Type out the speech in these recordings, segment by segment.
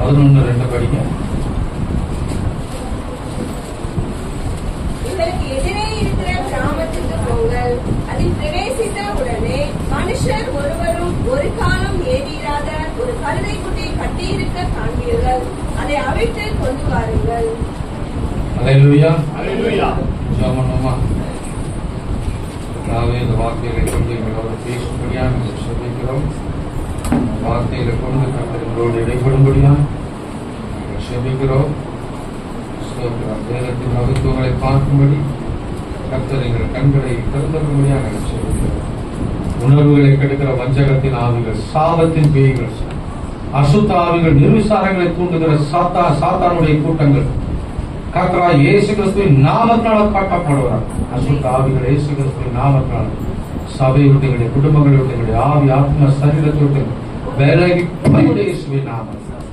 11:2 படிங்க. இதற்கு எதிரே இருக்கிற கிராமத்துக்கு போங்கள். அதில் பிரவேசித்த உடனே மனுஷர் ஒருவரும் ஒரு காலம் ஏறிராத ஒரு கழுதை குட்டியை கட்டியிருக்க காண்பீர்கள். அதை அவிழ்த்து கொண்டு வாருங்கள். அல்லேலூயா, அல்லேலூயா. ஜெபம்மா. இந்த வார்த்தைகளை கொண்டு எங்களோடு பேசும்படியாக செபிக்கிறோம். வார்த்தைகளை கொண்டு கர்த்தர்களோடு இடைப்படும்படியாக செபிக்கிறோம். வேதத்தின் மகத்துவங்களை பார்க்கும்படி கர்த்தர் எங்கள் கண்களை திறந்தபடியாக செபிக்கிறோம். உணர்வுகளை கெடுக்கிற வஞ்சகத்தின் ஆவிகள், சாபத்தின் பேய்கள், அசுத்த ஆவிகள், நிர்விசாரங்களை தூண்டுகிற சாத்தானுடைய கூட்டங்கள் கர்த்தராகிய இயேசு கிறிஸ்துவின் நாமத்தினால் காட்டப்படுவார். அசுத்த ஆவிகள் இயேசு கிறிஸ்துவின் நாமத்தினால் சபை விட்டு எங்களுடைய குடும்பங்களை விட்டு எங்களுடைய ஆவி ஆத்ம சரீரத்தை விட்டு விலகி இயேசுவின் நாமத்தினால்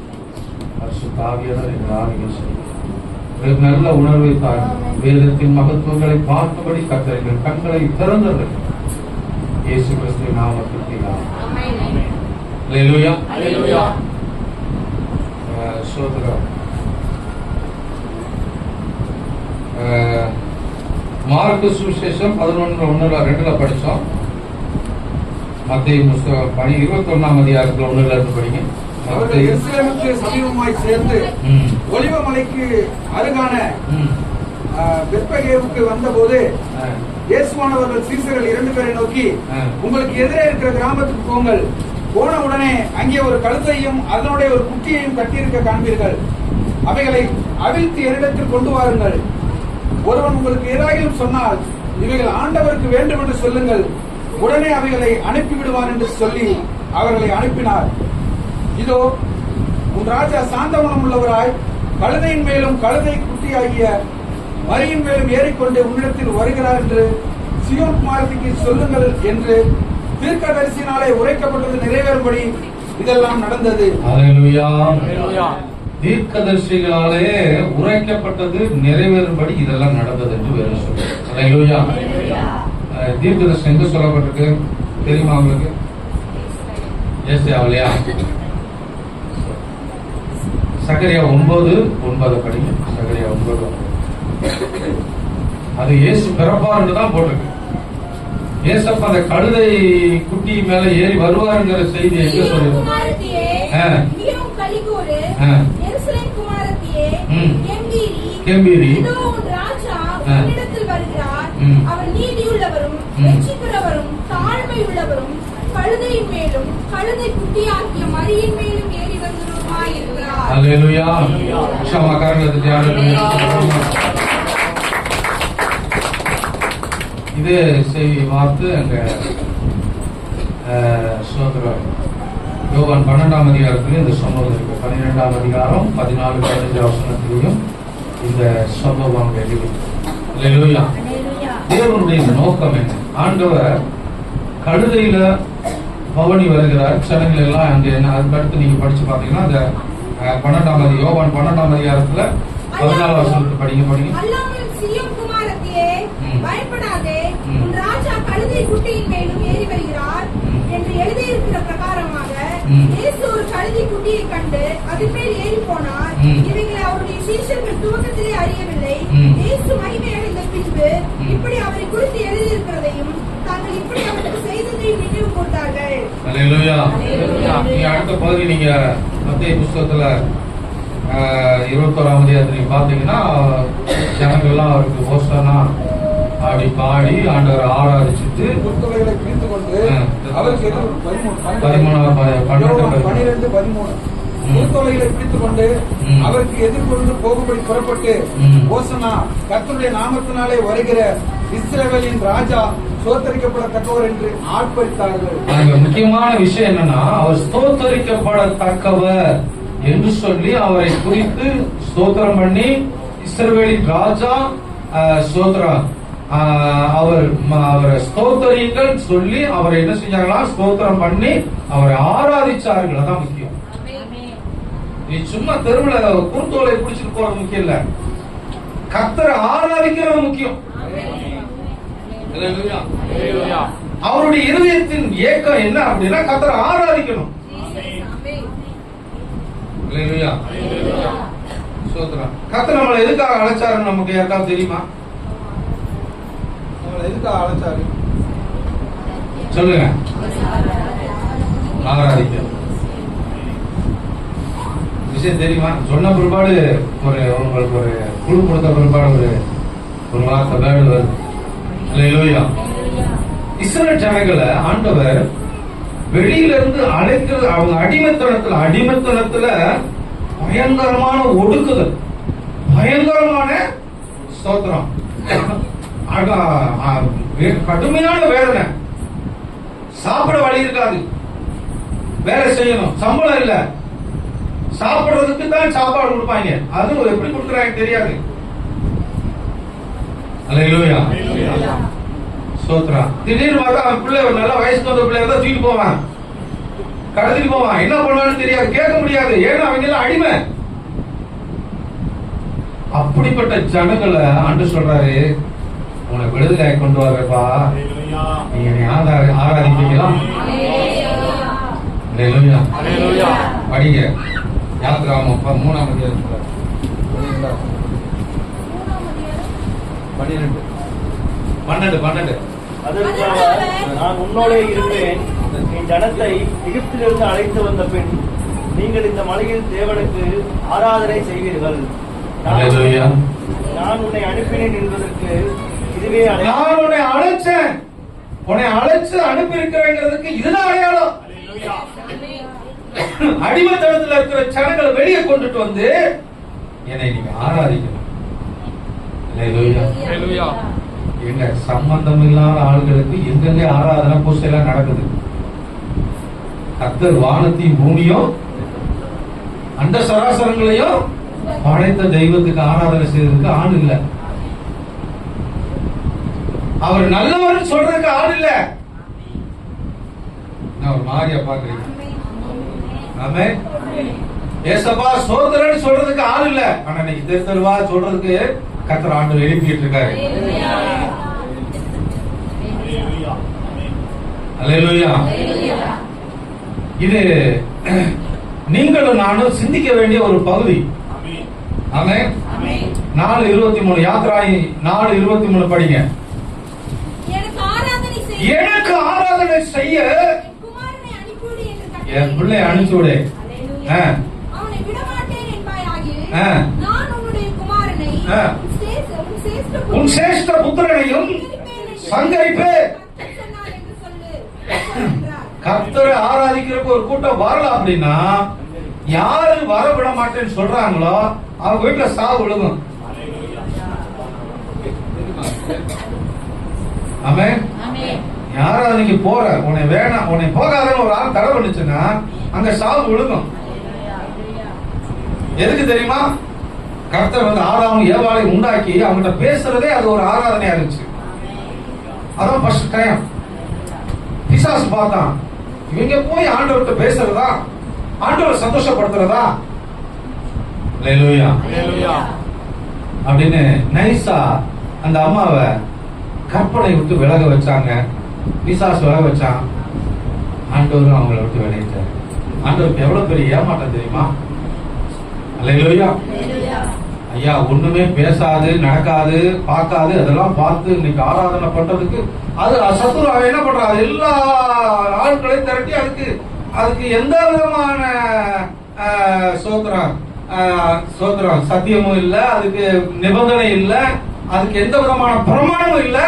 அசுத்த ஆவியாளர் எங்கள் ஆவிகள் நல்ல உணர்வை தான் வேதத்தின் மகத்துவங்களை பார்க்கும்படி கர்த்தர் எங்கள் கண்களை திறந்தது இயேசு கிறிஸ்துவின் நாமத்தில். அல்லேலூயா, அல்லேலூயா. ஸ்தோத்திரம். மார்க்கு சுவிசேஷம் 11:1-2 படிச்சோம். மத்தேயு புத்தகம் 21ஆம் அதிகாரத்துல 1-2 படிங்க. அவர்கள் எருசலேமுக்கு சமீபமாய் சேர்ந்து ஒலிவ மலைக்கு அருகான பெத்பகேவுக்கு வந்தபோது இயேசுவானவர்கள் சீசர்கள் 2 பேரை நோக்கி, உங்களுக்கு எதிரே இருக்கிற கிராமத்துக்கு போங்கள். போன உடனே அங்கே ஒரு கழுதையும் அதனுடைய ஒரு குட்டியையும் கட்டியிருக்க காண்பீர்கள். அவைகளை அவிழ்த்து என்னிடத்தில் கொண்டு வாருங்கள். ஒருவன் உங்களுக்கு ஏதாகிலும் சொன்னால் இவைகள் ஆண்டவருக்கு வேண்டும் என்று சொல்லுங்கள், உடனே அவைகளை அனுப்பிவிடுவார் என்று சொல்லி அவர்களை அனுப்பினார். இதோ உன் ராஜா சாந்த குணம் உள்ளவராய் கழுதையின் மேலும் கழுதை குட்டியாகிய மரியின் மேலும் ஏறிக்கொண்டு உன்னிடத்தில் வருகிறார் என்று சீயோன் குமாரத்திக்கு சொல்லுங்கள் என்று தீர்க்கதரிசியினாலே உரைக்கப்பட்டது நிறைவேறும்படி இதெல்லாம் நடந்தது. அல்லேலூயா, அல்லேலூயா. தீர்க்கதரிசிகளாலே உரைக்கப்பட்டது நிறைவேறும்படி இதெல்லாம் நடந்தது என்று வேறு சொல்லுங்க. அல்லேலூயா. தீர்க்கதரிசி எங்க சொல்லப்பட்டிருக்கு தெரியுமா உங்களுக்கு? ஏசாயாவிலையா? சகரியா 9:9 படிங்க. சகரியா 9. அது இயேசு பிறப்பார் என்று தான் போட்டிருக்கு. ஏசப்ப அந்த கழுதை குட்டி மேல ஏறி வருவாருங்கிற செய்தி எங்க சொல்லுங்க? கெம்பீரி அவர் நீதியுள்ளவரும் ரட்சிக்கிறவரும் தாழ்மையுள்ளவரும் கழுதையின் மேலும் கழுதை குட்டியாகிய மரியின் மேலும் ஏறி வந்தவருமாயிருக்கிறார். அல்லேலூயா. இது செய்தி பார்த்து அங்க யோவான் 12ஆம் அதிகாரத்திலும் இந்த சம்பவம் இருக்கு. 12ஆம் அதிகாரம் 14-15 வசனத்திலையும் இந்த சம்பவம் இருக்கு. அல்லேலூயா. தேவனுடைய நோக்கம் என்ன? ஆண்டவர் கழுதையில பவனி வருகிறார். சடங்குகள் எல்லாம் அங்க என்ன, அதுக்கு அடுத்து நீங்க படிச்சு பாத்தீங்கன்னா அந்த 12ஆம் யோவான் 12ஆம் அதிகாரத்துல 14 வசனத்தை படிங்க. பயப்படாதே, உன் ராஜா கழுதை குட்டியின் மேலும் ஏறி வருகிறார் என்று எழுதியிருக்கிற பிரகாரமாக இயேசு ஒரு கழுதை குட்டியை கண்டு அதன் மேல் ஏறி போனார். இவைகளை அவருடைய சீஷர்கள் துவக்கத்திலே அறியவில்லை. இயேசு மகிமை அடைந்த பின்பு இப்படி அவரை குறித்து எழுதியிருக்கிறதையும் தாங்கள் இப்படி அவருக்கு செய்ததையும் நினைவு கூர்ந்தார்கள். அல்லேலூயா. நீங்க அடுத்த பகுதி நீங்க மத்தேயு புத்தகத்துல 21ஆம் அதிகாரத்துல பாத்தீங்கன்னா ஜனங்கள் எல்லாம் அவருக்கு ஓசானா அப்படி பாடி ஆண்டவரை ஆராதிச்சுட்டு புத்தகங்களை பிரித்து கொண்டு அவருக்கு 12-13 புத்தகங்களை பிரித்துக் கொண்டு அவருக்கு எதிர்கொண்டு போகும்படி புறப்பட்டு, ஓசனா கர்த்தருடைய நாமத்தினாலே வருகிற இஸ்ரவேலின் ராஜா ஸ்தோத்தரிக்கப்படத்தக்கவர் என்று ஆர்ப்பரித்தார்கள். முக்கியமான விஷயம் என்னன்னா, அவர் ஸ்தோத்தரிக்கப்படத்தக்கவர் என்று சொல்லி அவரை குறித்து ஸ்தோத்திரம் பண்ணி இஸ்ரவேலின் ராஜா ஸ்தோத்திரம் அவரை ஸ்தோத்தரிங்கள் சொல்லி அவரை என்ன செஞ்சாங்களா? ஸ்தோத்திரம் பண்ணி அவரை ஆராதிச்சார்கள். அதான் முக்கியம். நீ சும்மா தெருவுல குறுத்தோலை பிடிச்சிட்டு போறது முக்கியம் இல்ல, கர்த்தரை ஆராதிக்கிறது முக்கியம். அவருடைய இருதயத்தின் ஏக்கம் என்ன அப்படின்னா கர்த்தரை ஆராதிக்கணும். அல்லேலூயா. ஸ்தோத்திரம். கர்த்தர் நம்மளை எதுக்காக அழைச்சாருன்னு நமக்கு யாருக்காவது தெரியுமா? நம்மளை எதுக்காக அழைச்சாரு சொல்லுங்க. ஆராதிக்க விஷயம் தெரியுமா? சொன்ன பிற்பாடு உங்களுக்கு ஒரு குழு கொடுத்த பிற்பாடு ஒரு வார்த்தை வேர்டு வருது. அல்லேலூயா. இஸ்ரவேல் ஜனங்களை ஆண்டவர் வெளியில இருந்து அழைக்கிறது. அவங்க அடிமைத்தனத்துல பயங்கரமான ஒடுக்குதல், பயங்கரமான ஸ்தோத்திரம், கடுமையான வேதனை. சாப்பிட வழி இருக்காது, வேலை செய்யணும், சம்பளம் இல்ல, சாப்பிடுறதுக்கு தான் சாப்பாடு கொடுப்பாங்க. அதுவும் எப்படி கொடுக்குறாங்க தெரியாது. அல்லேலூயா. ஸ்தோத்திரம். திடீர்னு பார்த்தா அவன் பிள்ளை ஒரு நல்ல வயசுக்கு வந்த பிள்ளைய தான் தூக்கிட்டு போவான், கடத்திட்டு போவான். என்ன பண்ணுவான்னு தெரியாது, கேட்க முடியாது. ஏன்னா அவங்க எல்லாம் அடிமை. அப்படிப்பட்ட ஜனங்களை ஆண்டு சொல்றாரு, உனக்கு விடுதலை கொண்டு வரப்பா, நீங்க ஆராதிக்கலாம். படிங்க யாத்திராமம் 3ஆம் அதிகாரம் 12. நான் உன்னோடே இருப்பேன். என் ஜனத்தை எகிப்திலிருந்து அழைத்து வந்த பின் நீங்கள் இந்த மலையில் தேவனுக்கு ஆராதனை செய்வீர்கள். நான் உன்னை அனுப்பினேன் என்பதற்கு இதுவே நான் உன்னை அழைச்சேன், உன்னை அழைச்சு அனுப்பி இருக்கிறேங்கிறதுக்கு இதுதான் அடையாளம். அடிமைத்தனத்தில் இருக்கிற ஜனங்களை வெளியே கொண்டுட்டு வந்து என்னை நீங்க ஆராதிக்கணும். எங்க சம்பந்தம் இல்லாத ஆளுகளுக்கு எங்கெங்க ஆராதனை பூசை எல்லாம் நடக்குது. கர்த்தர் வானத்தையும் பூமியும் அந்த சராசரங்களையும் படைத்த தெய்வத்துக்கு ஆராதனை செய்வதற்கு ஆள் இல்ல. அவர் நல்லவர் சொல்றதுக்கு ஆள் இல்ல. நான் ஒரு மாதிரியா பாக்குறீங்க. ஆமென். ஏசப்பா சோதரன்னு சொல்றதுக்கு ஆள் இல்ல. ஆனா இன்னைக்கு திருத்தல்வா சொல்றதுக்கு கர்த்தர் ஆண்டவர் எழுப்பிட்டு இருக்காரு. அல்லேலூயா. இது நீங்களும் நானும் சிந்திக்க வேண்டிய ஒரு பகுதி. ஆமென். 4:23 யாத்திராய் 4:23 படிங்க. எனக்கு ஆராதனை செய்ய என் பிள்ளை அனுப்பிச்சுடு. உன் சேஷ்ட புத்திரனையும் சங்கரிப்பு. கர்த்தரை ஆராதிக்கிறதுக்கு ஒரு கூட்டம் வரல அப்படின்னா யாரு வர விட மாட்டேன்னு சொல்றாங்களோ அவங்க வீட்டுல சாவு விழுகும். ஆமென். யாராவது நீங்க போற உன்னை வேணாம் உன்னை போகாதன்னு ஒரு ஆள் தடை பண்ணுச்சுன்னா அங்க சாவு விழுகும். எதுக்கு தெரியுமா? கர்த்தர் வந்து ஆதாமும் ஏவாளையும் உண்டாக்கி அவங்ககிட்ட பேசுறதே அது ஒரு ஆராதனையா இருந்துச்சு. அதான் ஃபர்ஸ்ட் டைம் பிசாசு பார்த்தான், இவங்க போய் ஆண்டவர்கிட்ட பேசுறதா, ஆண்டவரை சந்தோஷப்படுத்துறதா, அல்லேலூயா அப்படின்னு நைஸா அந்த அம்மாவை கற்பனை விட்டு விலக வச்சாங்க. பிசாசு விலக வச்சான், ஆண்டவரும் அவங்களை விட்டு விலகிட்டார். ஆண்டவருக்கு எவ்வளவு பெரிய ஏமாற்றம் தெரியுமா? அல்லேலூயா. ஐயா ஒண்ணுமே பேசாது, நடக்காது, பார்க்காது, அதெல்லாம் பார்த்து இன்னைக்கு ஆராதனை பண்றதுக்கு அது சத்துரு அவன் என்ன பண்றான்? எல்லா ஆட்களையும் திரட்டி அதுக்கு எந்த விதமான சோத்திரம் சத்தியமும் இல்ல, அதுக்கு நிபந்தனை இல்ல, அதுக்கு எந்த விதமான பிரமாணமும் இல்ல.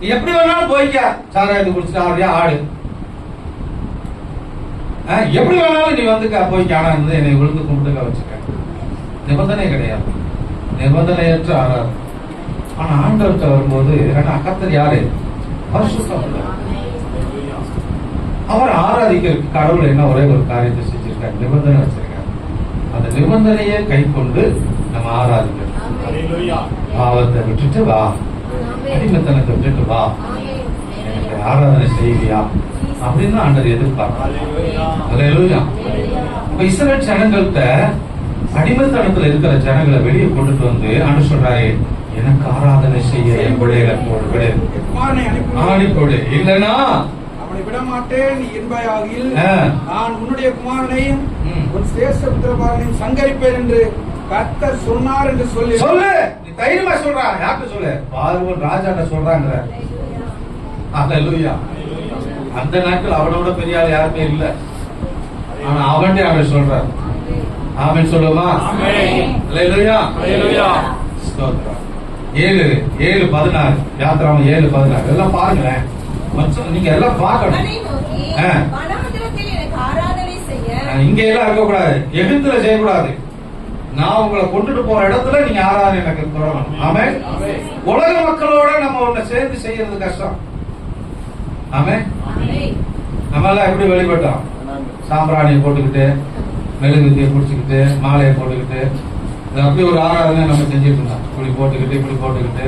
நீ எப்படி வேணாலும் போய்க்க, சாராயத்தை குடிச்சிட்டு ஆடியா ஆடு, எப்படி வேணாலும் நீ வந்து போய்க்க, ஆனா வந்து என்னை விழுந்து கும்பிட்டுக்க வச்சுக்க. நிபந்தனை கிடையாது, நிபந்தனையற்ற ஆராதனை. ஆனா ஆண்டவர்கிட்ட வரும்போது கர்த்தர் யாரு? பரிசுத்தம். அவர் ஆராதிக்கிறதுக்கு கடவுள் என்ன ஒரே ஒரு காரியத்தை செஞ்சிருக்காரு, நிபந்தனை வச்சிருக்காரு. அந்த நிபந்தனையை கை கொண்டு நம்ம ஆராதிக்கிறோம். பாவத்தை விட்டுட்டு வா, அடிமைத்தனத்தை விட்டுட்டு வா, எனக்கு ஆராதனை செய்வியா அப்படின்னு ஆண்டவர் எதிர்பார்ப்பார். அல்லேலூயா. இப்ப இஸ்ரவேல் ஜனங்கள்ட்ட அடிமைத்தனத்துல இருக்கிற ஜனங்களை வெளியே கொண்டுட்டு வந்து ஆண்டவர் சொல்றாரு, எனக்கு ஆராதனை செய்ய என் பிள்ளைகளை அனுப்பிவிடு, இல்லைன்னா விட மாட்டேன் என்பாயாகில் நான் உன்னுடைய குமாரனையும் உன் சிரேஷ்ட புத்திரபாகனையும் சங்கரிப்பேன் என்று கர்த்தர் சொன்னார் என்று சொல்லு. நீ தைரியமா சொல்றா. யார்கிட்ட சொல்லு? பார்வோன் ராஜாட்ட சொல்றாங்க. அல்லேலூயா. அந்த நாட்கள் அவனோட பெரிய ஆள் யாருமே இல்ல. ஆனா அவன்டே அவன் சொல்றான். ஆமென் சொல்லுமா? அல்லேலூயா. ஸ்தோத்திரம். 7:14 யாத்திராகமம் 7:14 எல்லாம் பாருங்களேன். நீங்க எல்லாம் பார்க்கணும். இங்க எல்லாம் இருக்க கூடாது. எகிப்துல செய்யக்கூடாது. நான் உங்களை கொண்டுட்டு போற இடத்துல நீங்க ஆராதனை எனக்கு தொடரணும். ஆமென். உலக மக்களோட நம்ம ஒண்ணு சேர்ந்து செய்யறது கஷ்டம். ஆமென். நம்ம எல்லாம் எப்படி வெளிப்பட்டோம்? சாம்பிராணியை போட்டுக்கிட்டு, மெழுகுவர்த்தியை பிடிச்சிக்கிட்டு, மாலையை போட்டுக்கிட்டு, அப்படி ஒரு ஆராதனை நம்ம செஞ்சுட்டு இருந்தோம். இப்படி போட்டுக்கிட்டு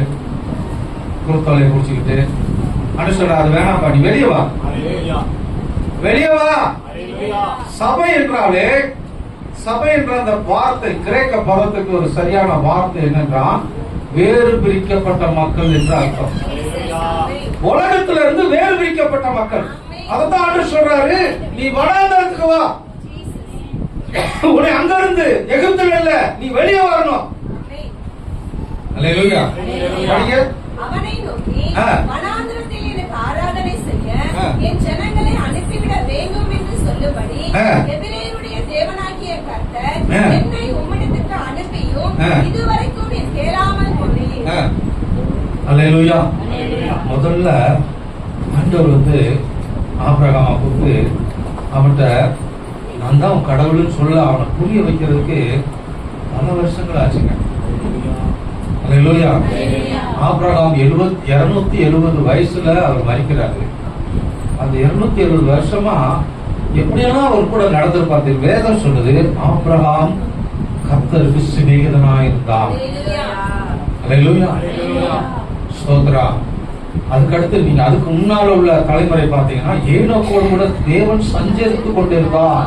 குருத்தோலையை பிடிச்சிக்கிட்டு அனுசரா. அது வேணாப்பா, நீ வெளியே வா. சபை என்றாலே, சபை என்ற அந்த வார்த்தை கிரேக்க பதத்துக்கு ஒரு சரியான வார்த்தை என்னென்றால் வேறு பிரிக்கப்பட்ட மக்கள் என்று அர்த்தம். உலகத்துல இருந்து வேறு பிரிக்கப்பட்ட மக்கள். அதான் ஆண்டவர் சொல்றாரு, நீ வனாந்தரத்துக்கு வா. உன்னை அங்க இருந்து எகிப்துல இல்ல, நீ வெளியே வரணும். அல்லேலூயா. அவனை நோக்கி வனாந்தரத்தில் எனக்கு ஆராதனை செய்ய என் ஜனங்களை அனுப்பிவிட வேண்டும் என்று சொல்லும்படி எபிரேயருடைய தேவனாகிய கர்த்தர் என்னை உம்மிடத்துக்கு அனுப்பியும் இதுவரைக்கும் நீ கேளாமல் போனீர். அல்லேலூயா. முதல்ல ஆண்டவர் ஆபிரகாமை கூப்பிட்டு அவன்கிட்ட நான் தான் கடவுள்னு சொல்ல அவனை புரிய வைக்கிறதுக்கு பல வருஷங்கள் ஆச்சுங்க. அல்லேலூயா. ஆபிரகாம் 270 வயசுல அவர் மரிக்கிறாரு. அந்த 270 வருஷமா எப்படியெல்லாம் அவர் கூட நடந்திருப்பாரு. வேதம் சொல்லுது, ஆபிரகாம் கர்த்தருக்கு சிநேகிதனாயிருந்தான். அல்லேலூயா. ஸ்தோத்திரா. அதுக்கடுத்து நீங்க அதுக்கு முன்னால உள்ள தலைமுறை பார்த்தீங்கன்னா ஏனோக்கோடு கூட தேவன் சஞ்சரித்து கொண்டிருந்தான்.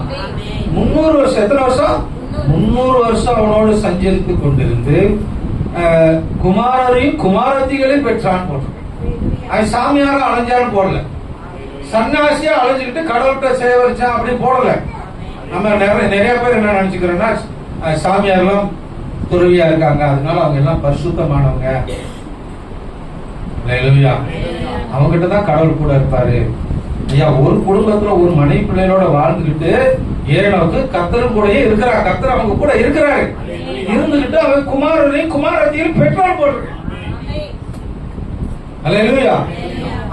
300 வருஷம். எத்தனை வருஷம்? 300 வருஷம் அவனோடு சஞ்சரித்து கொண்டிருந்து குமாரரையும் குமாரத்திகளையும் பெற்றான் போட்டிருக்கேன். அவன் சாமியார அலைஞ்சான்னு போடல, சன்னியாசியா அலைஞ்சுக்கிட்டு கடவுள்கிட்ட சேவரிச்சான் அப்படி போடல. நம்ம நிறைய பேர் என்ன நினைச்சுக்கிறோம்னா சாமியாரெல்லாம் துறவியா இருக்காங்க, அதனால அவங்க எல்லாம் பரிசுத்தமானவங்க. அவங்கிட்ட தான் கடவுள் கூட இருப்பாரு. ஐயா, ஒரு குடும்பத்துல ஒரு மனைவி பிள்ளைகளோட வாழ்ந்துகிட்டு ஏனோக்கு கர்த்தரும் கூடயே இருக்கிறார். கர்த்தர் அவங்க கூட இருக்கிறாரு. இருந்துகிட்டு அவன் குமாரனையும் குமாரத்தையும் பெற்றோர் போட்டிருக்கான். அல்லேலூயா.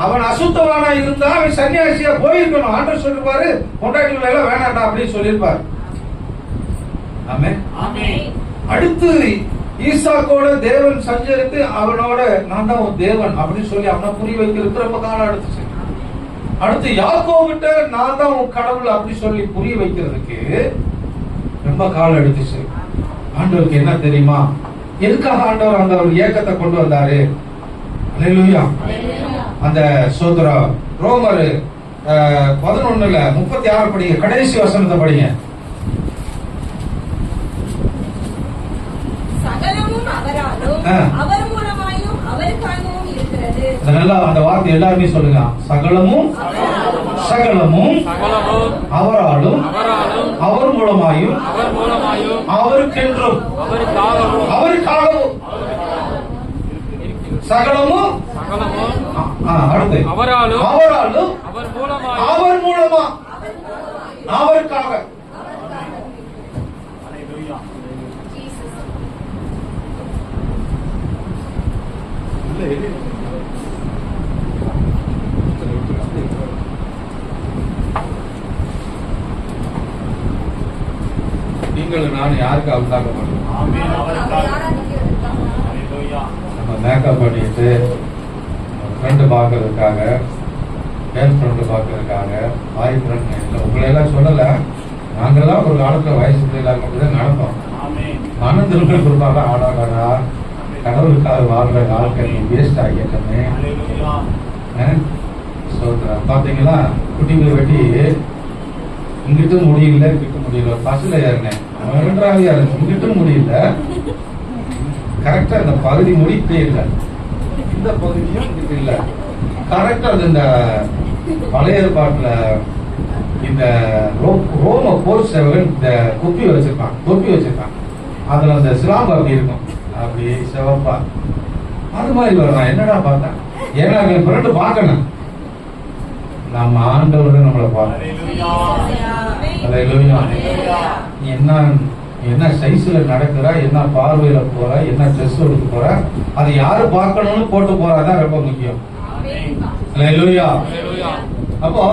அவன் அசுத்தவானா இருந்தா அவன் சன்னியாசியா போயிருக்கணும். ஆண்டவர் சொல்லிருப்பாரு, பொண்டாட்டிகள் எல்லாம் வேணாண்டா அப்படின்னு சொல்லியிருப்பாரு. ஆமென். அடுத்து ஈசாக்கோட தேவன் சஞ்சரித்து அவனோட நான் தான் உன் தேவன் அப்படின்னு சொல்லி அவனை புரிய வைக்கிறதுக்கு ரொம்ப காலம் எடுத்துச்சு. அடுத்து யாக்கோபிட்ட நான் தான் உன் கடவுள் அப்படி சொல்லி புரிய வைக்கிறதுக்கு ரொம்ப காலம் எடுத்துச்சு. ஆண்டவருக்கு என்ன தெரியுமா, எதுக்காக ஆண்டவர் அந்த ஒரு ஏக்கத்தை கொண்டு வந்தாரு? அல்லேலூயா. அந்த சோதரா ரோமர் 11:36 படிங்க, கடைசி வசனத்தை படிங்க. சகலமும் அவராலும் அவர் மூலமாயும் அவருக்காகவும் இருக்கிறது. அதனால அந்த வார்த்தை எல்லாருமே சொல்லுங்க. சகலமும் சகலமும் அவராலும் அவர் மூலமாயும் அவருக்கென்றும் அவருக்காகவும் சகலமும் அடுத்து அவராலும் அவர் மூலமா அவருக்காக. நீங்கள் நான் யாருக்காக உண்டாக்க மாட்டோம். நம்ம மேக்கப் பண்ணிட்டு ஃப்ரெண்டு பார்க்கறதுக்காக, கேர்ள் ஃப்ரெண்டு பார்க்கறதுக்காக, பாய் ஃப்ரெண்ட் இல்லை உங்களையெல்லாம் சொல்லல. நாங்கெல்லாம் ஒரு காலத்துல வயசு பிள்ளைலாம் அப்படிதான் நடந்தோம். மனம் திரும்ப கொடுப்பாங்க. ஆடாடா கடவுளுக்காக வாழ்ற வாழ்க்கை வேஸ்ட் ஆகிட்டமே. பாத்தீங்களா, குட்டிங்களை வெட்டி இங்கிட்டும் முடியல இங்கிட்டும் முடியல. பஸ்ல ஏறினேன், இங்கிட்டும் முடியல. கரெக்டா இந்த பகுதி முடிப்பே இல்லை, இந்த பகுதியும் இங்கிட்டு இல்ல. கரெக்டா அது இந்த பழைய ஏற்பாட்டுல இந்த ரோம போர் சேவகன் இந்த குப்பி வச்சிருக்கான். அதுல அந்த சிலாம்பு அப்படி இருக்கும், அப்படி சிவப்பா. அது மாதிரி வரலாம். என்னடா பார்த்தேன், ஏன்னா புரண்டு பார்க்கணும். நம்ம ஆண்டவர்கள் நம்மளை பார்க்கணும். என்ன சைஸ்ல நடக்கிறா, என்ன பார்வையில போற, என்ன ட்ரெஸ் எடுக்க போற, அது யாரு பார்க்கணும்னு போட்டு போறாதான் ரொம்ப முக்கியம். அப்போ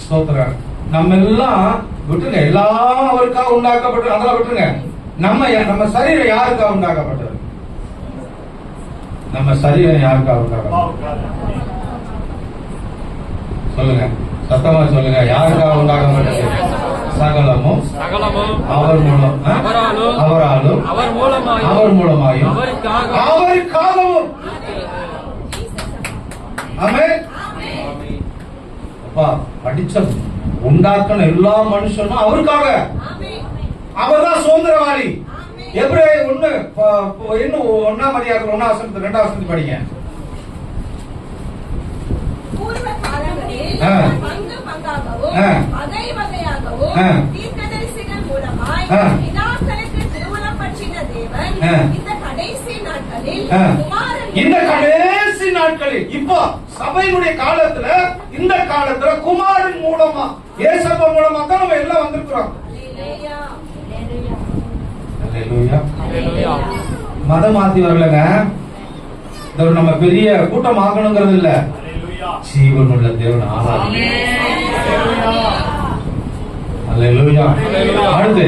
ஸ்தோத்திரம். நம்ம எல்லாம் விட்டுருங்க, எல்லாம் அவருக்காக உண்டாக்கப்பட்டது. அதெல்லாம் விட்டுருங்க. நம்ம சரீரம் யாருக்காக உண்டாக்கப்பட்டது? நம்ம சரீரம் யாருக்காக உண்டாக்கப்பட்டது? சொல்லுங்க, சத்தமா சொல்லுங்க. யாருக்காக உண்டாக்கப்பட்டது? சகலமும் அவர் மூலம், அவராலும், அவர் மூலமாயும், அவருக்காகவும். ஆமென். அப்பா, படிச்ச உண்டாக்கின எல்லா மனுஷனும் அவருக்காக. அவர்தான் சுதந்திரவாளி. எபிரேயர் 1 அதிகாரம் 1 படிங்க. பூர்வ காலங்களில் பங்கு பங்காகவும் வகை வகையாகவும் தீர்க்கதரிசிகள் மூலமாய் பிதாக்களுக்கு திருவுளம் பற்றின தேவன் இந்த கடைசி நாட்களில் இப்போ சபையினுடைய காலத்துல, இந்த காலத்துல குமாரன் மூலமா, இயேசுப்பா மூலமா தான் நம்ம எல்லாம் வந்திருக்கிறோம். மதம் மாத்தி வரலங்க. நம்ம பெரிய கூட்டம் ஆகணுங்கிறது இல்ல, ஜீவனுள்ள தேவன் ஆராதனை. அல்லேலூயா. அடுத்து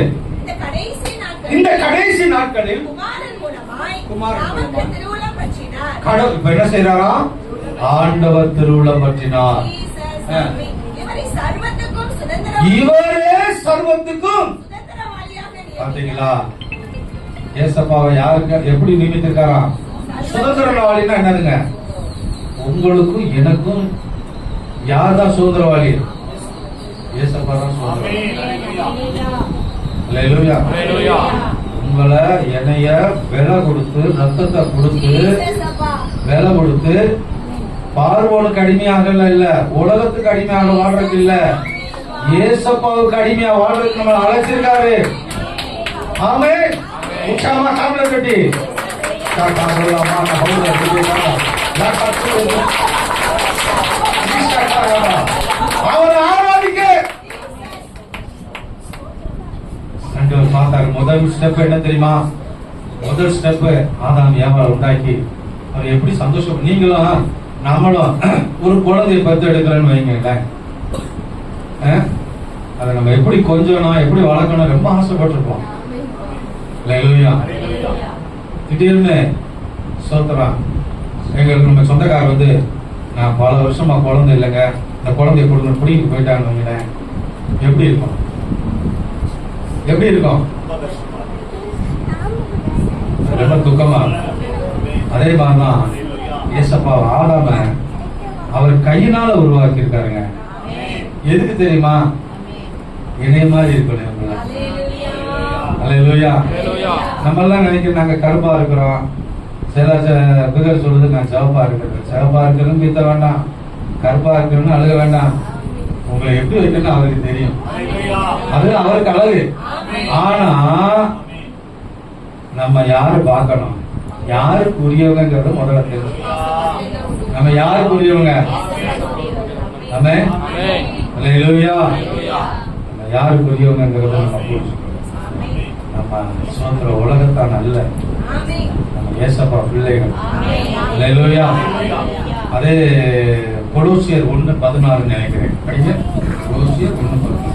இந்த கடைசி நாட்களில் கடவுள் இப்ப என்ன செய்யறாரா? ஆண்டவர் திருவுளம் பற்றினார். இவரே சர்வத்துக்கும். பாத்தீங்களா? ஏசப்பாவை யாருக்கு எப்படி நியமித்திருக்காரா? சுதந்திரவாளினா என்னதுங்க? உங்களுக்கும் எனக்கும் யார் தான் சுதந்திரவாளி? ஏசப்பா தான் சுதந்திரவாளி. உங்களை என்னைய விலை கொடுத்து, ரத்தத்தை கொடுத்து, விலை கொடுத்து, பார்வோனுக்கு அடிமையாக இல்ல, உலகத்துக்கு அடிமையாக வாழ்றதுக்கு இல்ல, ஏசப்பாவுக்கு அடிமையா வாழ்றதுக்கு நம்ம அழைச்சிருக்காரு. ஆமே. உற்சாகமா காவல கட்டி அவரை ஆராதிக்க. பார்த்தாரு. முதல் ஸ்டெப் என்ன தெரியுமா? முதல் ஸ்டெப் ஆதாம் ஏவாளை உண்டாக்கி அவர் எப்படி சந்தோஷம். நீங்களும் நம்மளும் ஒரு குழந்தைய பத்து எடுக்கிறேன்னு வைங்களேன், அதை நம்ம எப்படி கொஞ்சணும், எப்படி வளர்க்கணும் ரொம்ப ஆசைப்பட்டிருப்போம். திடீர்னு சோத்திரம் எங்களுக்கு நம்ம சொந்தக்காரர் வந்து, நான் பல வருஷமா குழந்தை இல்லைங்க, இந்த குழந்தைய கொடுங்க பிடிக்கிட்டு போயிட்டாங்க. எப்படி இருக்கும்? எப்படி இருக்கும்? ரொம்ப துக்கமா. அதே மாதிரிதான் ஏசப்பா ஆடாம அவர் கையினால உருவாக்கி இருக்காருங்க. எதுக்கு தெரியுமா? இணைய மாதிரி இருக்கணும். நம்ம எல்லாம் நினைக்கிறோம் நாங்க கருப்பா இருக்கிறோம். சில பேர் சொல்லுது நான் சிவப்பா இருக்கிறேன். சிவப்பா இருக்கிறது மீத்த வேண்டாம், கருப்பா இருக்கிறன்னு அழுக வேண்டாம். உங்களை எப்படி வைக்கணும் அவருக்கு தெரியும். அது அவருக்கு அழகு. ஆனா நம்ம யாரு பார்க்கணும், யாருக்கு உரியவங்கிறது முதல்ல தெரியும். நம்ம யாருக்கு உரியவங்க? நம்ம யாருக்கு உரியவங்கிறத நம்ம புரிஞ்சுக்கணும். நம்ம சுதந்திர உலகத்தான் அல்ல, நம்ம ஏசப்பா பிள்ளைகள். அல்லேலூயா. அதே கொலோசியர் 1:14 நினைக்கிறேன். படிங்க. கொலோசியர் 1:14.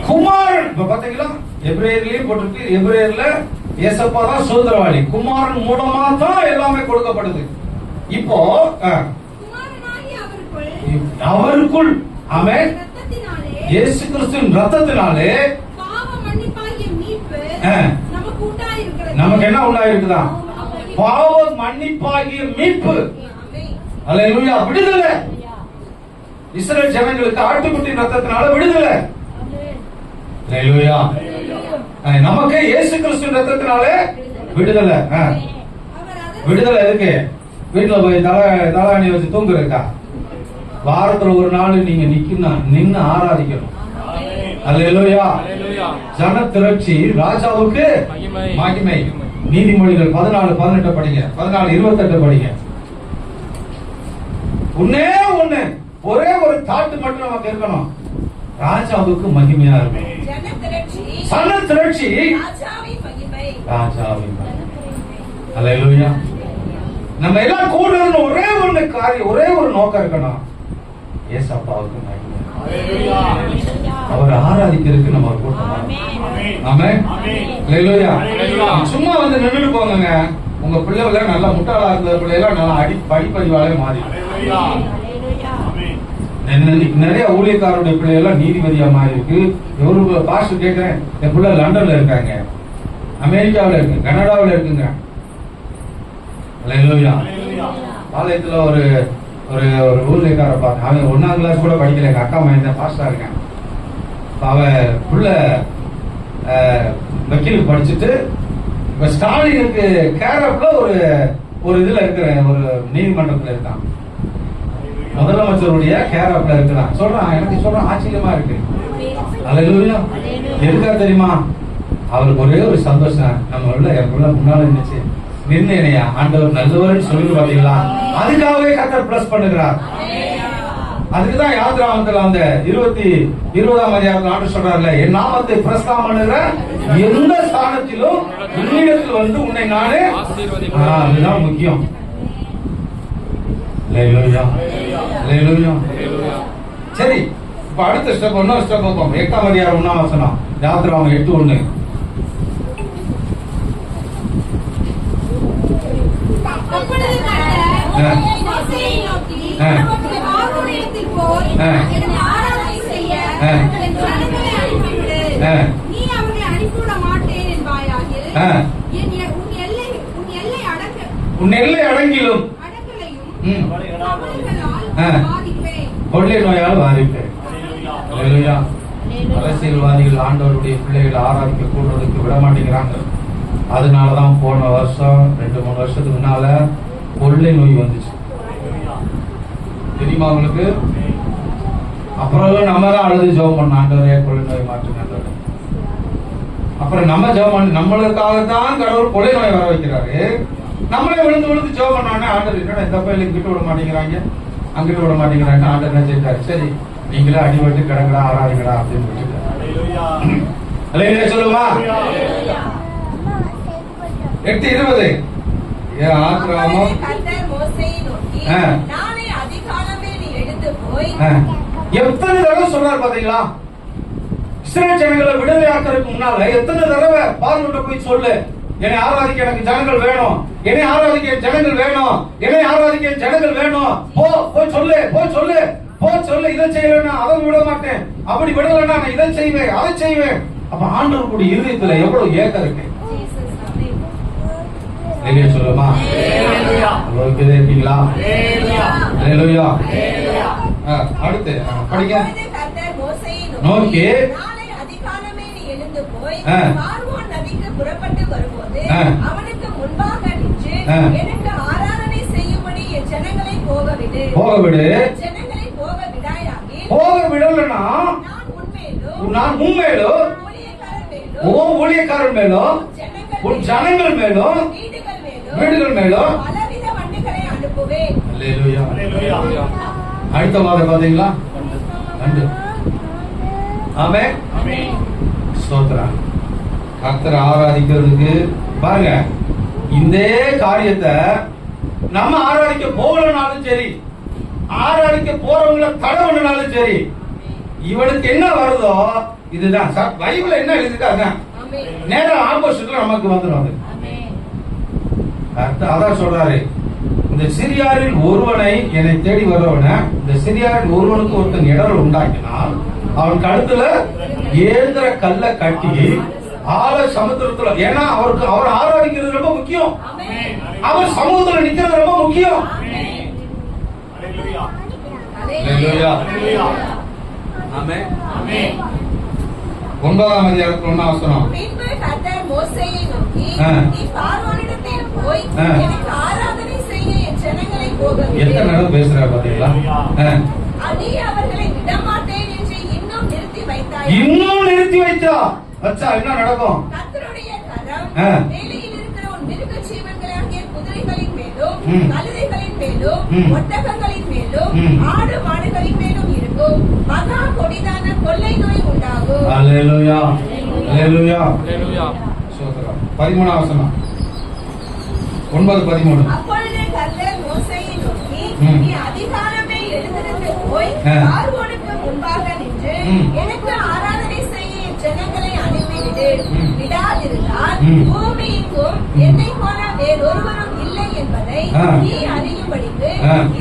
குமாரன். இப்ப பாத்தீங்களா? எபிரேயர்லயும் போட்டிருக்கு. எபிரேயர்ல ஏசப்பா தான் சுதந்திரவாளி. குமாரன் மூலமா தான் எல்லாமே கொடுக்கப்படுது. இப்போ அவருக்குள் ஆமென் இயேசு கிறிஸ்துவின் ரத்தத்தினாலே நமக்கு என்ன உண்டாயிருக்குதா? பாவ மன்னிப்பாகிய மீட்பு. அல்லேலூயா. விடுதலை. இஸ்ரவேல் ஜனங்களுக்கு ஆட்டுக்குட்டியின் ரத்தத்தினால விடுதலை. அல்லேலூயா. நமக்கு இயேசு கிறிஸ்துவின் ரத்தத்தினாலே விடுதலை. விடுதலை இருக்கு. வீட்டுல போய் தலாணி வச்சு தூங்குறக்கா? வாரத்துல ஒரு நாள் நீங்க நின்னு ஆராதிக்கணும். அல்லேலூயா. ஜன திரட்சி ராஜாவுக்கு மகிமை. நீதிமொழிகள் 14:18 படிங்க, 14:28 படிங்க. ஒரே ஒரு தாட்டு மட்டும் நமக்கு இருக்கணும், ராஜாவுக்கு மகிமையா இருக்கும். ஜன திரட்சி ராஜாவின் மகிமை. அல்லேலூயா. நம்ம எல்லாம் கூட ஒரே ஒரு காரியம், ஒரே ஒரு நோக்கம் இருக்கணும், ஏசப்பாவுக்கு மகிமை. அவர் ஆராதிக்கிறதுக்கு நம்ம கூட்டம். ஆமென். அல்லேலூயா. சும்மா வந்து நின்னுட்டு போங்க. உங்க பிள்ளைகள நல்லா முட்டாளா இருந்த பிள்ளைகள நல்லா படிப்பறிவாலே மாறி. நிறைய ஊழியக்காரருடைய பிள்ளைகள் நீதிபதியா மாறி இருக்கு. ஒரு பாஸ்டர் கேட்கிறேன், என் பிள்ளை லண்டன்ல இருக்காங்க, அமெரிக்காவில இருக்கு, கனடாவில இருக்குங்க. அல்லேலூயா. பாளையத்துல ஒரு ஒரு ஊழியக்கார பார்த்தேன். அவன் 1ஆம் கிளாஸ் கூட படிக்கல. எங்க அக்கா மகன் பாஸ்டா இருக்கேன். அவன் புள்ள வக்கீலுக்கு படிச்சுட்டு இப்ப ஸ்டாலினுக்கு கேரப்ல ஒரு இதுல இருக்கிற ஒரு நீதிமன்றத்துல இருக்கான். முதலமைச்சருடைய கேரப்ல இருக்கிறான். சொல்றான், எனக்கு சொல்றான், ஆச்சரியமா இருக்கு. அல்லேலூயா. எதுக்கா தெரியுமா? அவருக்கு ஒரே ஒரு சந்தோஷம், நம்ம உள்ள என் பிள்ளை முன்னால இருந்துச்சு நிர்ணயா ஆண்டவர் நல்லவர்னு சொல்லி பாத்தீங்களா? அதுக்காகவே கர்த்தர் பிளஸ் பண்ணுகிறார். அதுக்குதான் யாத்ராமத்துல அந்த 20ஆம் அதிகாரத்துல ஆண்டு சொல்றாருல, என் நாமத்தை பிரஸ்தாபம் பண்ணுகிற எந்த ஸ்தானத்திலும் உன்னிடத்தில் வந்து உன்னை நானே. அதுதான் முக்கியம். அல்லேலூயா. அல்லேலூயா. சரி, இப்ப அடுத்த ஸ்டெப், இன்னொரு ஸ்டெப் பார்ப்போம். 8ஆம் அதிகாரம் 1ஆம் வசனம், யாத்ராமம் 8:1. உன் எல்லை அடங்கிலும் கொள்ளை நோயால் பாதிப்பேன். அரசியல்வாதிகள் ஆண்டவருடைய பிள்ளைகள் ஆராதிக்க கூடுறதுக்கு விட மாட்டேங்கிறாங்க. அதனாலதான் போன வருஷம் 2-3 வருஷத்துக்கு முன்னால கொள்ளை நோய் வந்துச்சு. தெரியுமா உங்களுக்கு? அப்புறம் நம்ம தான் அழுது ஜெபம் பண்ண, ஆண்டவரே கொள்ளை நோய் மாற்றுங்க. அப்புறம் நம்ம ஜெபம் பண்ணி நம்மளுக்காகத்தான் கடவுள் கொள்ளை நோய் வர வைக்கிறாரு. நம்மளே விழுந்து ஜெபம் பண்ணானே, ஆண்டவர் என்னடா இந்த பையில இங்கிட்டு விட மாட்டேங்கிறாங்க, அங்கிட்டு விட மாட்டேங்கிறாங்க. ஆண்டவர் என்ன செய்தாரு? சரி, நீங்களே அடிபட்டு கிடங்கடா, ஆராதிங்கடா அப்படின்னு விட்டுட்டாரு. அல்லேலூயா சொல்லுமா? 8:20. ஆத்ராமம் எத்தனை தடவை சொல்றாரு பாத்தீங்களா? இஸ்ரவேல் ஜனங்களை விடுதலை ஆக்கிறதுக்கு முன்னால எத்தனை தடவை பார்வோன்ட்ட போய் சொல்லு, என்னை ஆராதிக்க எனக்கு ஜனங்கள் வேணும், என்னை ஆராதிக்க ஜனங்கள் வேணும், என்னை ஆராதிக்க ஜனங்கள் வேணும், போய் சொல்லு, போய் சொல்லு, போய் சொல்லு. இதை செய்யலன்னா அதை விட மாட்டேன், அப்படி விடலன்னா நான் இதை செய்வேன், அதை செய்வேன். அப்ப ஆண்டவருடைய இருதயத்துல எவ்வளவு ஏக்கம் இருக்கு. சொல்லுமா? இருக்கீங்களா? அடுத்து படிக்க நோக்கி புறப்பட்டு வரும்போது அவனுக்கு முன்பாக நின்று எனக்கு ஆராதனை செய்யும்படி என் ஜனங்களை போக விடு, ஜனங்களை போக விடாயாகி, போக விடலனா நான் உண்மையிலும் ஊழியக்காரன் மேலும் உன் ஜனங்கள் மேலும் வீடுகள் மேலும் பலவித வண்டுகளை அனுப்புவேன். அல்லேலூயா. அல்லேலூயா. அடுத்த வாரம் பாத்தீங்களா? ஆமென். ஆமென். ஸ்தோத்திரம். கர்த்தரை ஆராதிக்கிறதுக்கு பாருங்க, இந்த காரியத்தை நம்ம ஆராதிக்க போகலனாலும் சரி, ஆராதிக்க போறவங்கள தடை பண்ணனாலும் சரி, இவனுக்கு என்ன வருதோ இதுதான். பைபிள்ல என்ன எழுதிருக்காங்க நேரா ஆப்போசிட்ல நமக்கு வந்துடும். அதான் சொல்றாரு, இந்த சிறியாரில் ஒருவனை என்னை தேடி வருவன, இந்த சிறியாரில் ஒருவனுக்கு ஒருத்தன் இடர்கள் உண்டாக்கினால் அவன் கழுத்துல ஏந்திர கல்ல கட்டி ஆழ சமுத்திரத்துல, ஏன்னா அவருக்கு அவர் ஆராதிக்கிறது ரொம்ப முக்கியம், அவர் சமூகத்துல நிக்கிறது ரொம்ப முக்கியம். ஆமென். ஆமென். 9ஆம் அதிகாரத்துல 1ஆம் வசனம். பின்பு கர்த்தர் மோசேயை நோக்கி, நீ பார்வோனிடத்தில் போய் எனக்கு எத்தனை நேரம் பேசுறாரு பாத்தீங்களா? நீ அவர்களை விடமாட்டேன் என்று இன்னும் நிறுத்தி வைத்தாய். இன்னும் நிறுத்தி வைத்தா வச்சா என்ன நடக்கும்? கர்த்தருடைய கரம் வேலையில் இருக்கிற உன் மிருக ஜீவன்களாகிய குதிரைகளின் மேலும் கழுதைகளின் மேலும் ஒட்டகங்களின் மேலும் ஆடு மாடுகளின் மேலும் இருக்கும். மகா கொடிதான கொள்ளை நோய் உண்டாகும். அல்லேலூயா, அல்லேலூயா, அல்லேலூயா. சோதரம் 13 வசனம் 9:13. அப்பொழுது கர்த்தர் மோசேயை நோக்கி, நீ அதிகாலமே எழுந்திருந்து போய் பார்வோனுக்கு முன்பாக நின்று எனக்கு ஆராதனை செய்ய ஜனங்களை அனுப்பிவிடு. விடாதிருந்தால் பூமி எங்கும் என்னை போல வேறொருவரும் இல்லை என்பதை நீ அறியும்படிக்கு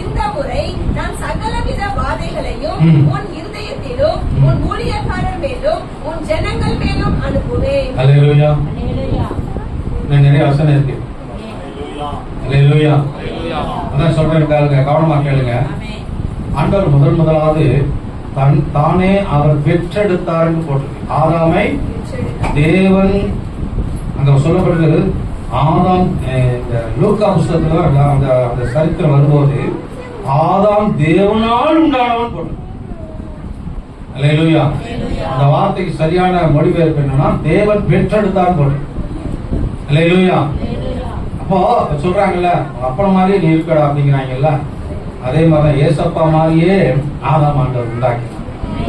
இந்த முறை நான் சகலவித வாதைகளையும் உன் இருதயத்திலும் உன் ஊழியக்காரர் மேலும் உன் ஜனங்கள் மேலும் அனுப்புவேன். அல்லேலூயா. நிறைய வசனம் இருக்கு. அல்லேலூயா. அதான் சொல்றேன், கேளுங்க, கவனமா கேளுங்க. ஆண்டவர் முதலாவது தானே அவர் பெற்றெடுத்தார்னு போட்டிருக்கு. ஆதாமை தேவன் அங்க சொல்லப்படுகிறது. ஆதாம் லூக்கா புஸ்தகத்துல அந்த சரித்திரம் வரும்போது ஆதாம் தேவனால் உண்டானவன் போட்டிருக்கு. அல்லேலூயா. அந்த வார்த்தைக்கு சரியான மொழிபெயர்ப்பு என்னன்னா தேவன் பெற்றெடுத்தார் போட்டிருக்கு. அல்லேலூயா. அப்போ சொல்றாங்கல்ல, அப்பன் மாதிரியே நீ இருக்கடா அப்படிங்கிறாங்கல்ல, அதே மாதிரிதான் ஏசப்பா மாதிரியே ஆதாம் ஆண்டவர் உண்டாக்கினார்.